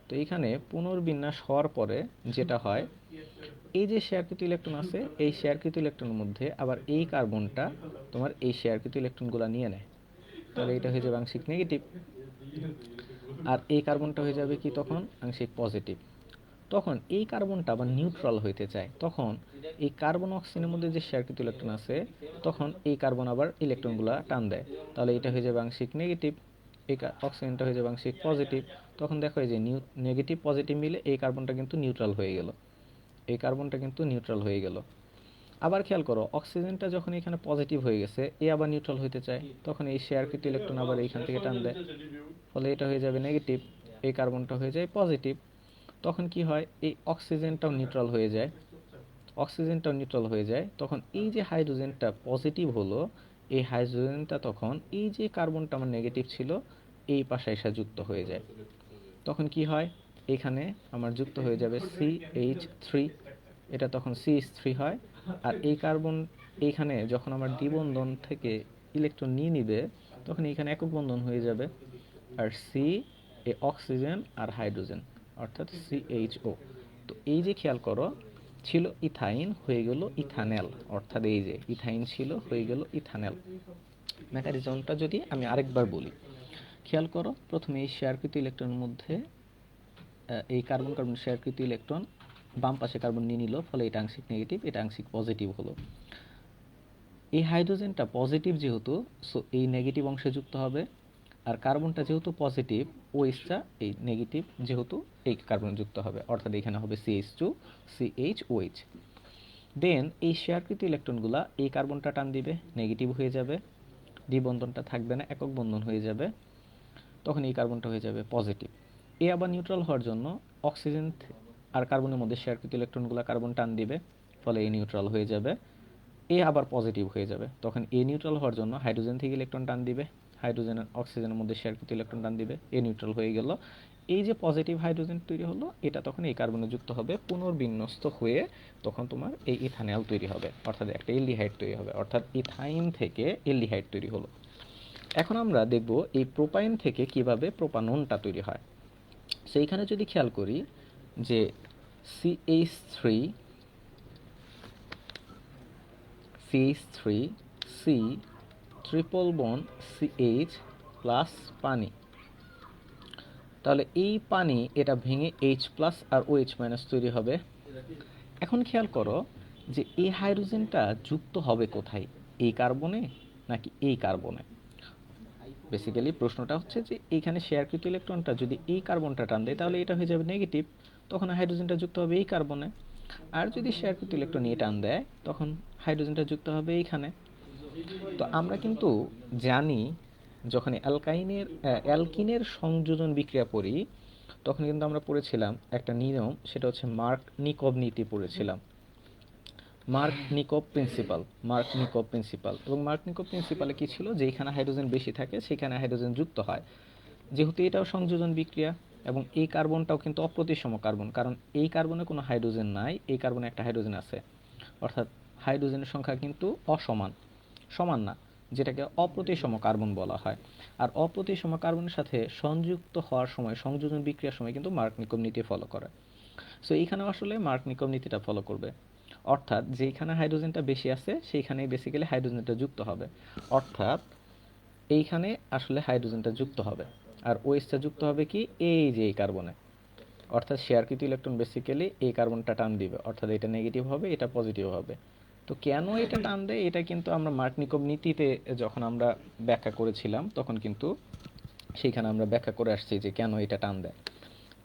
তো এইখানে পুনর্বিন্যাস হওয়ার পরে যেটা হয়, এই যে শেয়ারকৃত ইলেকট্রন আছে এই শেয়ারকৃত ইলেকট্রনের মধ্যে আবার এই কার্বনটা তোমার এই শেয়ারকৃত ইলেকট্রনগুলো নিয়ে নেয়, তাহলে এটা হয়ে যাবে আংশিক নেগেটিভ, আর এই কার্বনটা হয়ে যাবে কি তখন আংশিক পজিটিভ। তখন এই কার্বনটা আবার নিউট্রাল হইতে চায়, তখন এই কার্বন অক্সিজেনের মধ্যে যে শেয়ারকৃত ইলেকট্রন আছে তখন এই কার্বন আবার ইলেকট্রনগুলো টান দেয়, তাহলে এটা হয়ে যাবে আংশিক নেগেটিভ, এই অক্সিজেনটা হয়ে যাবে আংশিক পজিটিভ। তখন দেখো এই যে নেগেটিভ পজিটিভ মিলে এই কার্বনটা কিন্তু নিউট্রাল হয়ে গেল, আবার খেয়াল করো অক্সিজেনটা যখন এখানে পজিটিভ হয়ে গেছে এ আবার নিউট্রাল হইতে চায়, তখন এই শেয়ারকৃত ইলেকট্রন আবার এইখান থেকে টান দেয়, ফলে এটা হয়ে যাবে নেগেটিভ, এই কার্বনটা হয়ে যায় পজিটিভ। তখন কি হয়, এই অক্সিজেনটাও নিউট্রাল হয়ে যায়, তখন এই যে হাইড্রোজেনটা পজিটিভ হলো, এই হাইড্রোজেনটা তখন এই যে কার্বনটা আমার নেগেটিভ ছিল এই পাশে এসে যুক্ত হয়ে যায়, তখন কি হয় এখানে আমার যুক্ত হয়ে যাবে CH3, এটা তখন CH3 হয়, আর এই কার্বন এইখানে যখন আমার দ্বিবন্ধন থেকে ইলেকট্রন নিয়ে নিবে তখন এখানে একক বন্ধন হয়ে যাবে, আর সি এ অক্সিজেন আর হাইড্রোজেন অর্থাৎ CHO। তো এই যে খেয়াল করো ছিল ইথাইন হয়ে গেল ইথানেল, অর্থাৎ এই যে ইথাইন ছিল হয়ে গেল ইথানেল। মেকানিজমটা যদি আমি আরেকবার বলি, খেয়াল করো প্রথমে এই শেয়ারকৃত ইলেকট্রনের মধ্যে এই কার্বন শেয়ারকৃত ইলেকট্রন বাম পাশে কার্বন নিয়ে নিল, ফলে এটা আংশিক নেগেটিভ এটা আংশিক পজিটিভ হলো। এই হাইড্রোজেনটা পজিটিভ যেহেতু, সো এই নেগেটিভ অংশে যুক্ত হবে, আর কার্বনটা যেহেতু পজিটিভ ওএইচটা এই নেগেটিভ যেহেতু এই কার্বন যুক্ত হবে, অর্থাৎ এখানে হবে CH2 CHOH। দেন এই শেয়ারকৃত ইলেকট্রনগুলা এই কার্বনটা টান দিবে, নেগেটিভ হয়ে যাবে, দ্বিবন্ধনটা থাকবে না একক বন্ধন হয়ে যাবে, তখন এই কার্বনটা হয়ে যাবে পজিটিভ। এ আবার নিউট্রাল হওয়ার জন্য অক্সিজেন আর কার্বনের মধ্যে শেয়ারকৃত ইলেকট্রনগুলো কার্বন টান দিবে, ফলে এ নিউট্রাল হয়ে যাবে, এ আবার পজিটিভ হয়ে যাবে, তখন এ নিউট্রাল হওয়ার জন্য হাইড্রোজেন থেকে ইলেকট্রন টান দিবে, হাইড্রোজেন অক্সিজেনের মধ্যে শেয়ারকৃত ইলেকট্রন টান দিবে, এ নিউট্রাল হয়ে গেল। এই যে পজিটিভ হাইড্রোজেন তৈরি হলো, এটা তখন এই কার্বনে যুক্ত হবে, পুনর্বিন্যস্ত হয়ে তখন তোমার এই ইথানল তৈরি হবে, অর্থাৎ একটা এলডিহাইড তৈরি হবে, অর্থাৎ ইথাইন থেকে এলডিহাইড তৈরি হলো। এখন আমরা দেখব এই প্রোপাইন থেকে কিভাবে প্রোপাননটা তৈরি হয়। সো এইখানে যদি খেয়াল করি যে CH3 C triple bond CH plus পানি, তাহলে এই পানি এটা ভেঙে H প্লাস আর OH মাইনাস তৈরি হবে। এখন খেয়াল করো যে এই হাইড্রোজেনটা যুক্ত হবে কোথায়, এই কার্বনে নাকি এই কার্বনে। বেসিক্যালি প্রশ্নটা হচ্ছে যে এইখানে শেয়ারকৃত ইলেকট্রনটা যদি এই কার্বনটা টান দেয় তাহলে এটা হয়ে যাবে নেগেটিভ, তখন হাইড্রোজেনটা যুক্ত হবে এই কার্বনে। আর যদি শেয়ারকৃত ইলেকট্রন নিয়ে টান দেয় তখন হাইড্রোজেনটা যুক্ত হবে এইখানে। তো আমরা কিন্তু জানি যখন অ্যালকিনের সংযোজন বিক্রিয়া পড়ি তখন কিন্তু আমরা পড়েছিলাম একটা নিয়ম, সেটা হচ্ছে মার্ক-নিকভ নীতি পড়েছিলাম, মার্ক-নিকভ প্রিন্সিপাল। এবং মার্ক-নিকভ প্রিন্সিপালে কি ছিল, যে এখানে হাইড্রোজেন বেশি থাকে সেখানে হাইড্রোজেন যুক্ত হয়। যেহেতু এটাও সংযোজন বিক্রিয়া এবং এই কার্বনটাও কিন্তু অপ্রতিসম কার্বন, কারণ এই কার্বনে কোনো হাইড্রোজেন নাই, এই কার্বনে একটা হাইড্রোজেন আছে, অর্থাৎ হাইড্রোজেনের সংখ্যা কিন্তু সমান না, যেটাকে অপ্রতিসম কার্বন বলা হয়। আর অপ্রতিসম কার্বনের সাথে সংযুক্ত হওয়ার সময়, সংযোজন বিক্রিয়ার সময় কিন্তু মার্ক-নিকভ নীতি ফলো করে। সো এইখানেও আসলে মার্ক-নিকভ নীতিটা ফলো করবে, অর্থাৎ যেখানে হাইড্রোজেনটা বেশি আছে সেইখানেই বেসিক্যালি হাইড্রোজেনটা যুক্ত হবে, অর্থাৎ এইখানে আসলে হাইড্রোজেনটা যুক্ত হবে। আর ওএইচটা যুক্ত হবে কি, এই যে এই কার্বনে, অর্থাৎ শেয়ারকৃত ইলেকট্রন বেসিক্যালি এই কার্বনটা টান দিবে, অর্থাৎ এটা নেগেটিভ হবে, এটা পজিটিভ হবে। তো কেন এটা টান দেয়, এটা কিন্তু আমরা মার্ক-নিকভ নীতিতে যখন আমরা ব্যাখ্যা করেছিলাম তখন কিন্তু সেইখানে আমরা ব্যাখ্যা করে আসছি যে কেন এটা টান দেয়।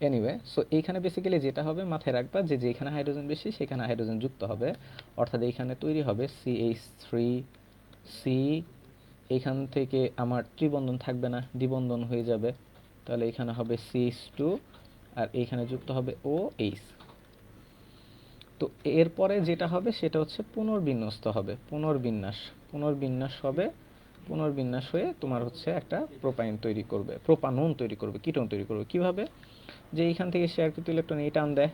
এনিওয়ে, সো এইখানে বেসিক্যালি যেটা হবে মাথায় রাখবা যে যেখানে হাইড্রোজেন বেশি সেখানে হাইড্রোজেন যুক্ত হবে, অর্থাৎ এইখানে তৈরি হবে CH3C, এইখান থেকে আমার ত্রিবন্ধন থাকবে না, দ্বিবন্ধন হয়ে যাবে, তাহলে এখানে হবে CH2 আর এইখানে যুক্ত হবে OH। তো এরপরে যেটা হবে সেটা হচ্ছে পুনর্বিন্যস্ত হবে, পুনর্বিন্যাস হবে, পুনর্বিন্যাস হয়ে তোমার হচ্ছে একটা প্রোপানন তৈরি করবে, কিটোন তৈরি করবে। কিভাবে, যে এইখান থেকে শেয়ারকৃত ইলেকট্রন এই টান দেয়,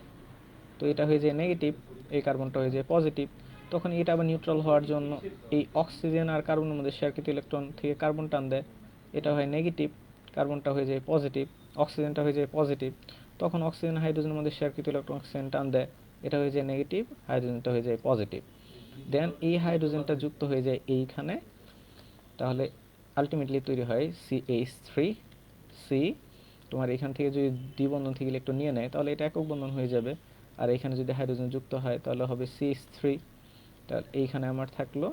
তো এটা হয়ে যায় নেগেটিভ, এই কার্বনটা হয়ে যায় পজিটিভ, তখন এটা আবার নিউট্রাল হওয়ার জন্য এই অক্সিজেন আর কার্বনের মধ্যে শেয়ারকৃত ইলেকট্রন থেকে কার্বন টান দেয়, এটা হয় নেগেটিভ, কার্বনটা হয়ে যায় পজিটিভ, অক্সিজেনটা হয়ে যায় পজিটিভ, তখন অক্সিজেন হাইড্রোজেনের মধ্যে শেয়ারকৃত ইলেকট্রন অক্সিজেন টান দেয়, এটা হয়ে যায় নেগেটিভ, হাইড্রোজেনটা হয়ে যায় পজিটিভ, দেন এই হাইড্রোজেনটা যুক্ত হয়ে যায় এইখানে, তাহলে আলটিমেটলি তৈরি হয় CH3C। তোমার এখান থেকে যদি দ্বিবন্ধন থেকে ইলেকট্রন নিয়ে নেয় তাহলে এটা একক বন্ধন হয়ে যাবে, আর এখানে যদি হাইড্রোজেন যুক্ত হয় তাহলে হবে CH3, তাহলে এইখানে আমার থাকলো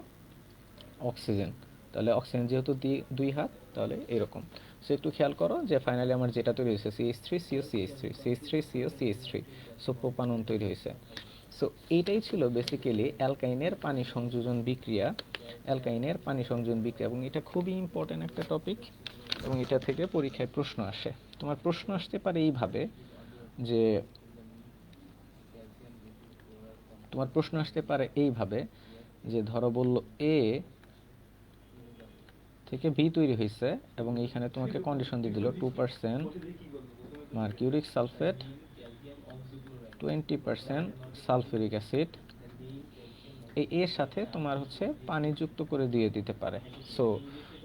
অক্সিজেন, তাহলে অক্সিজেন যেহেতু দুই হাত তাহলে এরকম। সো একটু খেয়াল করো যে ফাইনালি আমার যেটা তৈরি হয়েছে CH3CO CH3, সো প্রোপানন তৈরি হয়েছে। সো এইটাই ছিল বেসিক্যালি অ্যালকাইনের পানি সংযোজন বিক্রিয়া, এবং এটা খুবই ইম্পর্টেন্ট একটা টপিক, এবং এটা থেকে পরীক্ষায় প্রশ্ন আসে। তোমার প্রশ্ন আসতে পারে এইভাবে যে ধরো বলল A থেকে B তৈরি হয়েছে এবং এইখানে তোমাকে কন্ডিশন দিয়ে দিল 2% মার্কিউরিক সালফেট, 20% সালফিউরিক অ্যাসিড, এই এর সাথে তোমার হচ্ছে পানি যুক্ত করে দিয়ে দিতে পারে। সো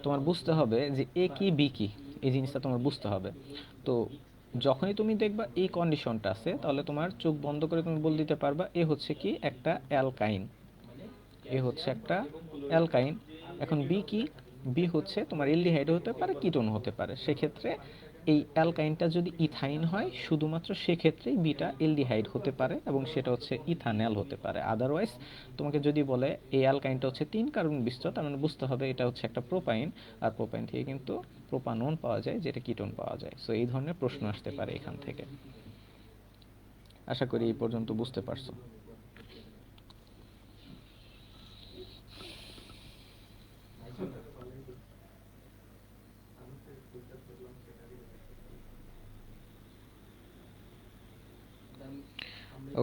তোমার বুঝতে হবে যে এ কি বি কি, এই জিনিসটা তোমার বুঝতে হবে। তো যখনই তুমি দেখবা এই কন্ডিশনটা আছে তাহলে তোমার চোখ বন্ধ করে তুমি বলে দিতে পারবা এ হচ্ছে কি একটা অ্যালকাইন, এখন বি কি, বি হচ্ছে তোমার এলডিহাইড হতে পারে, কিটোন হতে পারে। সেক্ষেত্রে এই অ্যালকাইনটা যদি ইথাইন হয় শুধুমাত্র সেক্ষেত্রেই বিটা এলডিহাইড হতে পারে এবং সেটা হচ্ছে ইথানল হতে পারে। আদারওয়াইজ তোমাকে যদি বলে এই অ্যালকাইনটা হচ্ছে 3 কার্বন বিশিষ্ট, তার মানে বুঝতে হবে এটা হচ্ছে একটা প্রোপাইন, আর প্রোপাইন থেকে কিন্তু প্রোপানন পাওয়া যায়, যেটা কিটোন পাওয়া যায়। সো এই ধরনের প্রশ্ন আসতে পারে এখান থেকে। আশা করি এই পর্যন্ত বুঝতে পারছো।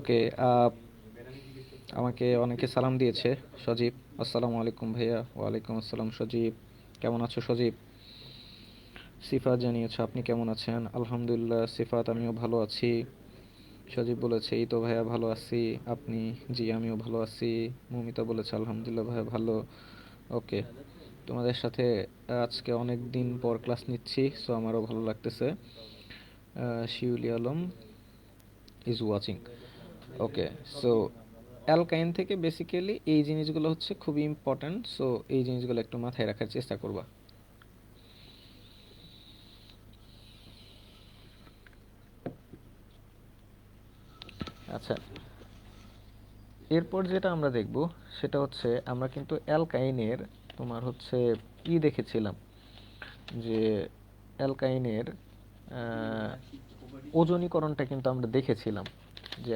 ওকে, আমাকে অনেকে সালাম দিয়েছে। সজীব, আসসালামু আলাইকুম ভাইয়া। ওয়ালাইকুম আসসালাম সজীব, কেমন আছো সজীব? সিফাত জানিয়েছে আপনি কেমন আছেন? আলহামদুলিল্লাহ সিফাত, আমিও ভালো আছি। সজীব বলেছে এই তো ভাইয়া ভালো আছি। আপনি? জি আমিও ভালো আছি। মমিতা বলেছে আলহামদুলিল্লাহ ভাইয়া ভালো। ওকে, তোমাদের সাথে আজকে অনেক দিন পর ক্লাস নিচ্ছি, সো আমারও ভালো লাগতেছে। Shiuli Alam is watching. Okay, so alkyne থেকে বেসিক্যালি এই জিনিসগুলো হচ্ছে খুবই ইম্পর্ট্যান্ট, সো এই জিনিসগুলো একটু মাথায় রাখার চেষ্টা করবা। আচ্ছা, এরপর যেটা আমরা দেখব সেটা হচ্ছে আমরা কিন্তু অ্যালকাইনের তোমার হচ্ছে দেখেছিলাম যে অ্যালকাইনের ওজনীকরণটা কিন্তু আমরা দেখেছিলাম যে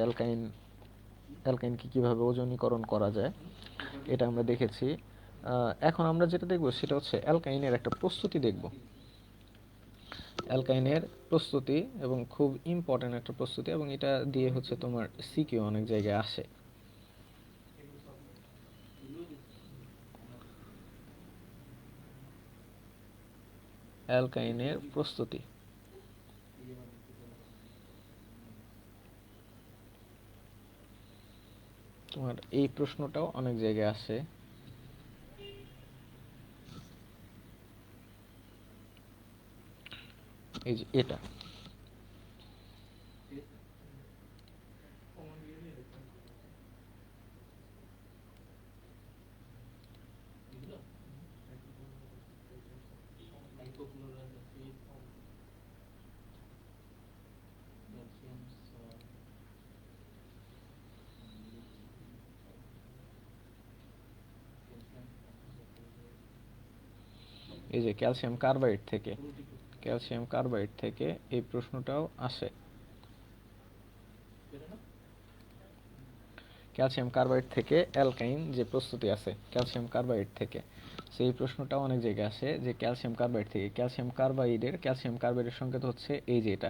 অ্যালকাইনকে কীভাবে ওজনীকরণ করা যায়, এটা আমরা দেখেছি। এখন আমরা যেটা দেখব সেটা হচ্ছে অ্যালকাইনের একটা প্রস্তুতি দেখব। অ্যালকাইনের প্রস্তুতি, এবং খুব ইম্পর্ট্যান্ট একটা প্রস্তুতি, এবং এটা দিয়ে হচ্ছে তোমার সিকিউ অনেক জায়গায় আসে। অ্যালকাইনের প্রস্তুতি, তোমার এই প্রশ্নটাও অনেক জায়গায় আসে। এই যে এটা এই যে ক্যালসিয়াম কার্বাইড থেকে এই প্রশ্নটাও আসে। ক্যালসিয়াম কার্বাইড থেকে অ্যালকাইন যে প্রস্তুতি আছে ক্যালসিয়াম কার্বাইড থেকে, সেই প্রশ্নটাও অনেক জায়গায় আসে যে ক্যালসিয়াম কার্বাইডের সংকেত হচ্ছে এই যে এটা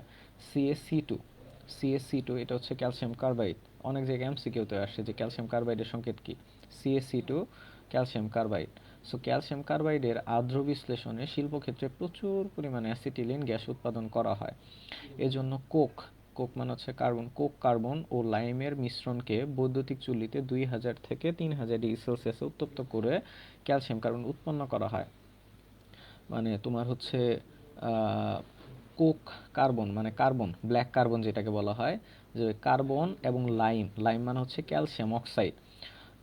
CaC2। এটা হচ্ছে ক্যালসিয়াম কার্বাইড। অনেক জায়গায় এমসিকিউতে আসে যে ক্যালসিয়াম কার্বাইডের সংকেত কি, CaC2 calcium carbide. So calcium কার্বাইডের আর্দ্র বিশ্লেষণে শিল্পক্ষেত্রে প্রচুর পরিমাণে অ্যাসিটিলিন গ্যাস উৎপাদন করা হয়। এজন্য কোক কোক মানে হচ্ছে কার্বন ও লাইমের মিশ্রণকে বৈদ্যুতিক চুল্লিতে 2000 থেকে 3000 ডিগ্রি সেলসিয়াসে উত্তপ্ত করে ক্যালসিয়াম কার্বন উৎপন্ন করা হয়। মানে তোমার হচ্ছে কোক কার্বন মানে ব্ল্যাক কার্বন যেটাকে বলা হয়, যে কার্বন এবং লাইম মানে হচ্ছে ক্যালসিয়াম অক্সাইড।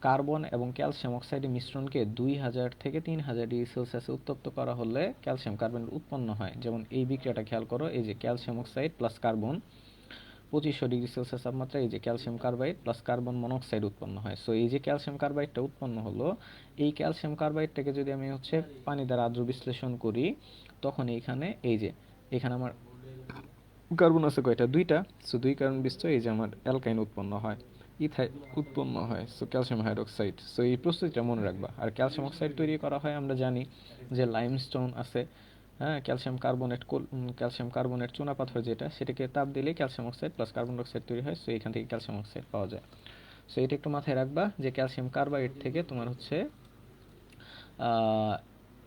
কার্বন এবং ক্যালসিয়াম অক্সাইডের মিশ্রণকে 2000 থেকে 3000 ডিগ্রি সেলসিয়াসে উত্তপ্ত করা হলে ক্যালসিয়াম কার্বনের উৎপন্ন হয়। যেমন এই বিক্রিয়াটা খেয়াল করো, এই যে calcium oxide plus carbon 2500 degree Celsius তাপমাত্রায় এই যে calcium carbide plus carbon monoxide উৎপন্ন হয়। সো এই যে ক্যালসিয়াম কার্বাইডটা উৎপন্ন হলো, এই ক্যালসিয়াম কার্বাইডটাকে যদি আমি হচ্ছে পানি দ্বারা আর্দ্র বিশ্লেষণ করি, তখন এখানে আমার কার্বন আছে কয়টা, দুইটা। সো 2 কার্বন বিশিষ্ট এই যে আমার অ্যালকাইন উৎপন্ন হয়, ইথাইল উৎপন্ন হয়, সো ক্যালসিয়াম হাইড্রোক্সাইড। সো এই প্রস্তুতিটা মনে রাখবা। আর ক্যালসিয়াম অক্সাইড তৈরি করা হয় আমরা জানি যে লাইমস্টোন আছে, হ্যাঁ, ক্যালসিয়াম কার্বনেট চুনাপাথর যেটা, সেটাকে তাপ দিলে calcium oxide plus carbon dioxide তৈরি হয়। সো এখান থেকে ক্যালসিয়াম অক্সাইড পাওয়া যায়। সো এটা একটু মাথায় রাখবা যে ক্যালসিয়াম কার্বাইড থেকে তোমার হচ্ছে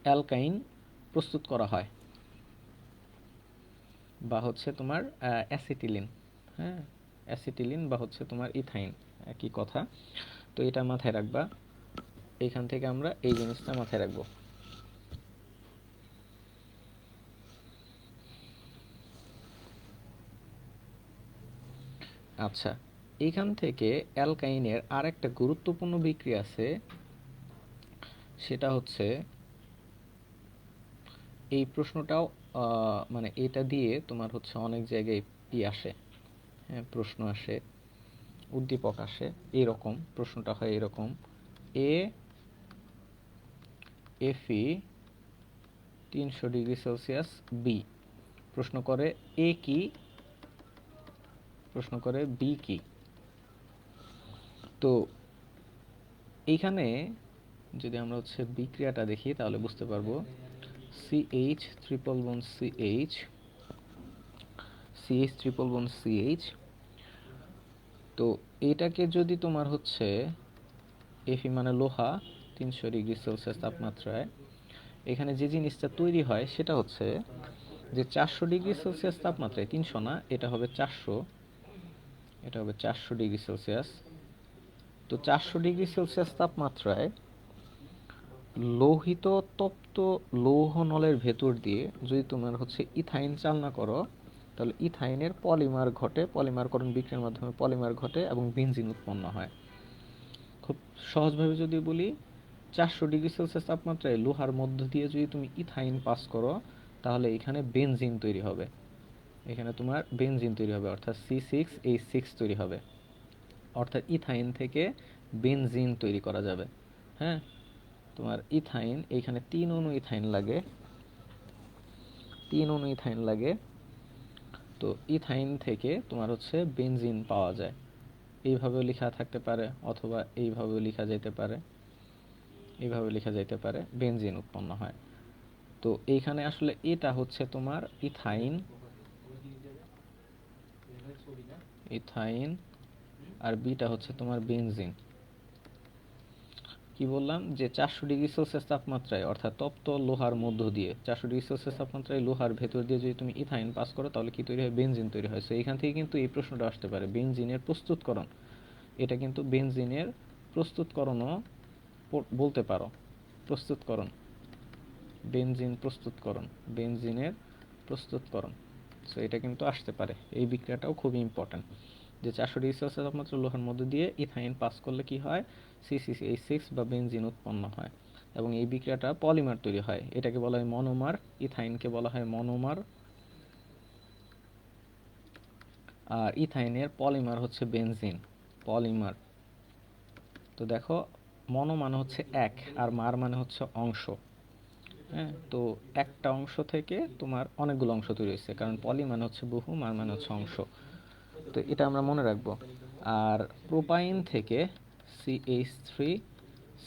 অ্যালকাইন প্রস্তুত করা হয়, বা হচ্ছে তোমার অ্যাসিটিলিন, হ্যাঁ, অ্যাসিটিলিন বা হচ্ছে তোমার ইথাইন, একই কথা। তো এটা মাথায় রাখবা। এইখান থেকে আমরা এই জিনিসটা মাথায় রাখবো। আচ্ছা, এইখান থেকে অ্যালকাইনের আর একটা গুরুত্বপূর্ণ বিক্রিয়া আছে, সেটা হচ্ছে এই প্রশ্নটাও মানে এটা দিয়ে তোমার হচ্ছে অনেক জায়গায় আসে, হ্যাঁ, প্রশ্ন আসে, উদ্দীপক আসে। এরকম প্রশ্নটা হয় এরকম, Fe 300 ডিগ্রি সেলসিয়াস বি, প্রশ্ন করে এ কি, প্রশ্ন করে বি কি। তো এইখানে যদি আমরা হচ্ছে বিক্রিয়াটা দেখি তাহলে বুঝতে পারবো। CH ট্রিপল বন্ড CH, তো এটাকে যদি তোমার হচ্ছে Fe মানে লোহা 300 ডিগ্রি সেলসিয়াস তাপমাত্রায়, এখানে যে জিনিসটা তৈরি হয় সেটা হচ্ছে যে 400 ডিগ্রি সেলসিয়াস তাপমাত্রায়, 300 না, এটা হবে 400, এটা হবে 400 ডিগ্রি সেলসিয়াস। তো 400 ডিগ্রি সেলসিয়াস তাপমাত্রায় লোহিত তপ্ত লৌহ নলের ভেতর দিয়ে যদি তোমার হচ্ছে ইথাইন চালনা করো, তাহলে ইথাইনের পলিমার ঘটে, পলিমারকরণ বিক্রিয়ার মাধ্যমে পলিমার ঘটে এবং বেনজিন উৎপন্ন হয়। খুব সহজভাবে যদি বলি, 400 ডিগ্রি সেলসিয়াস তাপমাত্রায় লোহার মধ্য দিয়ে যদি তুমি ইথাইন পাস করো, তাহলে এখানে বেনজিন তৈরি হবে, এখানে তোমার বেনজিন তৈরি হবে, অর্থাৎ C6H6 তৈরি হবে, অর্থাৎ ইথাইন থেকে বেনজিন তৈরি করা যাবে। হ্যাঁ, তোমার ইথাইন, এইখানে 3 অণু ইথাইন লাগে, 3 অণু ইথাইন লাগে। তো ইথাইন থেকে তোমার হচ্ছে বেনজিন পাওয়া যায়। এইভাবেও লেখা থাকতে পারে, অথবা এইভাবেও লেখা যেতে পারে, এইভাবে লেখা যেতে পারে, বেনজিন উৎপন্ন হয়। তো এইখানে আসলে এটা হচ্ছে তোমার ইথাইন, ইথাইন, আর বিটা হচ্ছে তোমার বেনজিন। কি বললাম যে 400 ডিগ্রি সেলসিয়াস তাপমাত্রায়, অর্থাৎ তপ্ত লোহার মধ্য দিয়ে, 400 ডিগ্রি সেলসিয়াস তাপমাত্রায় লোহার ভেতর দিয়ে যদি তুমি ইথাইন পাস করো, তাহলে কি তৈরি হয়? বেনজিন তৈরি হয়। সো এখান থেকে কিন্তু এই প্রশ্নটা আসতে পারে, বেনজিনের প্রস্তুতকরণ। এটা কিন্তু বেনজিনের প্রস্তুতকরণও বলতে পারো, প্রস্তুতকরণ, বেনজিন প্রস্তুতকরণ, বেনজিনের প্রস্তুতকরণ। সো এটা কিন্তু আসতে পারে, এই বিক্রিয়াটাও খুবই ইম্পর্ট্যান্ট। যে 400 ডিগ্রি সেলসিয়াস তাপমাত্রা লোহার মধ্যে দিয়ে ইথাইন পাস করলে কি হয়? C6H6 বা বেনজিন উৎপন্ন হয়, এবং এই বিক্রিয়াটা পলিমার তৈরি হয়। এটাকে বলা হয় মনোমার, ইথাইনকে বলা হয় মনোমার, আর ইথাইনের পলিমার হচ্ছে বেনজিন, পলিমার। তো দেখো, মনো মানে হচ্ছে এক, আর মার মানে হচ্ছে অংশ। হ্যাঁ, তো একটা অংশ থেকে তোমার অনেকগুলো অংশ তৈরি হয়েছে, কারণ পলি মানে হচ্ছে বহু, মার মানে হচ্ছে অংশ। তো এটা আমরা মনে রাখবো। আর প্রোপাইন থেকে CH3,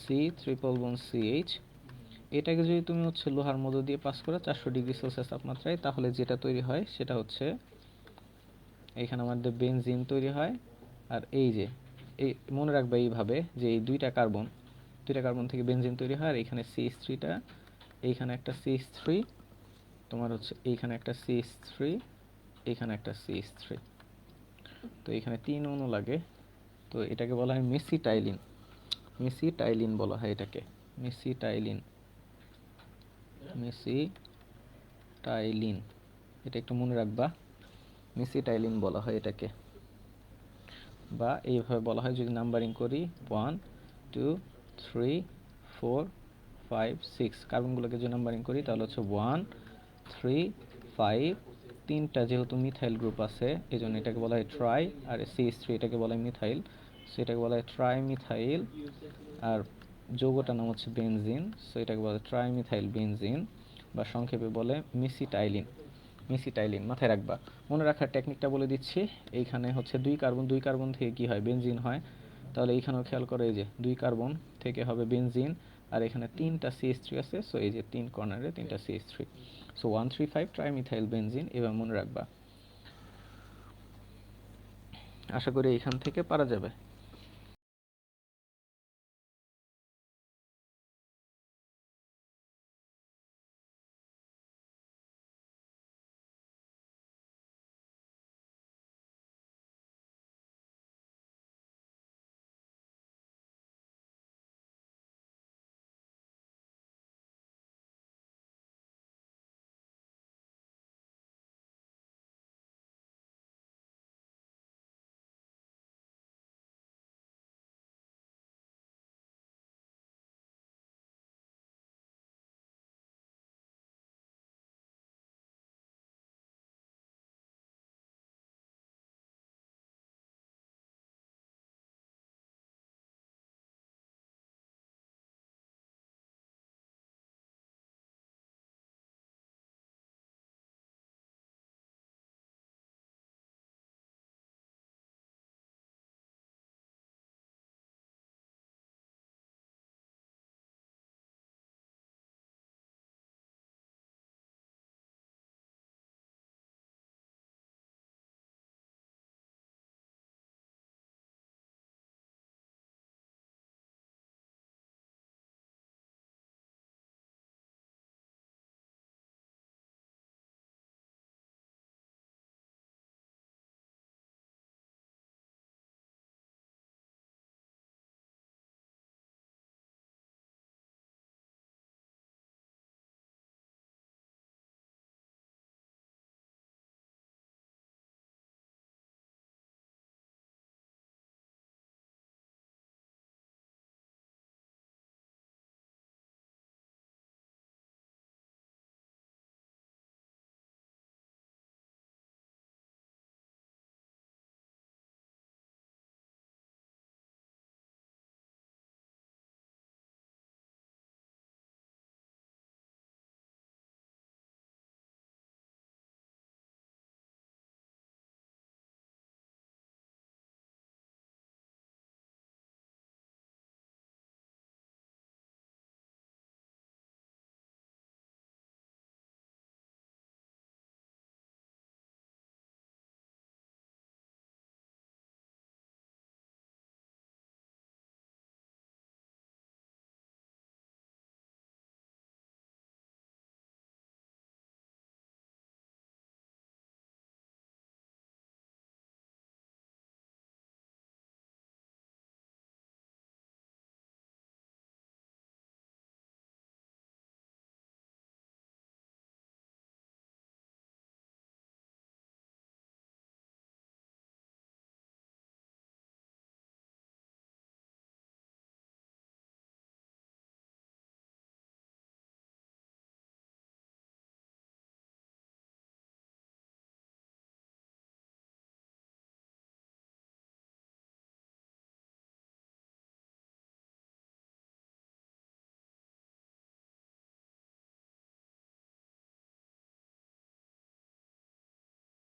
C≡CH, এটাকে যদি তুমি হচ্ছে লোহার মধ্য দিয়ে পাস করো 400 ডিগ্রি সেলসিয়াস তাপমাত্রায়, তাহলে যেটা তৈরি হয় সেটা হচ্ছে, এখানে আমাদের বেনজিন তৈরি হয়। আর এই যে, এই মনে রাখবে এইভাবে যে এই দুইটা কার্বন থেকে বেনজিন তৈরি হয়, আর এখানে CH3টা, এইখানে একটা CH3, তোমার হচ্ছে এইখানে একটা CH3, এইখানে একটা CH3। তো এখানে 3 অণু লাগে। তো এটাকে বলা হয় মেসিটাইলিন, মেসিটাইলিন বলা হয় এটাকে, মেসিটাইলিন, মেসিটাইলিন। এটা একটু মনে রাখবা, মেসিটাইলিন বলা হয় এটাকে, বা এইভাবে বলা হয় যদি নাম্বারিং করি, 1 2 3 4 5 6, কার্বনগুলোকে যদি নাম্বারিং করি তাহলে হচ্ছে 1 3 5, তিনটা যেহেতু মিথাইল গ্রুপ আছে এই জন্য এটাকে বলা হয় ট্রাই, আর CH3 এটাকে বলা হয় মিথাইল, সো এটাকে বলা হয় ট্রাই মিথাইল। আর যৌগটার নাম হচ্ছে বেনজিন, সো এটাকে বলা হয় ট্রাই মিথাইল বেনজিন, বা সংক্ষেপে বলে মেসিটাইলিন, মেসিটাইলিন। মাথায় রাখবা, মনে রাখার টেকনিকটা বলে দিচ্ছি। এইখানে হচ্ছে দুই কার্বন থেকে কি হয়? বেনজিন হয়। তাহলে এইখানেও খেয়াল করো, এই যে 2 কার্বন থেকে হবে বেনজিন, আর এখানে 3টা CH3 আছে, সো এই যে 3 কর্নারে 3টা CH3, সো 135 ট্রাইমিথাইল বেনজিন। এবার মনে রাখবা, আশা করি এখান থেকে পারা যাবে।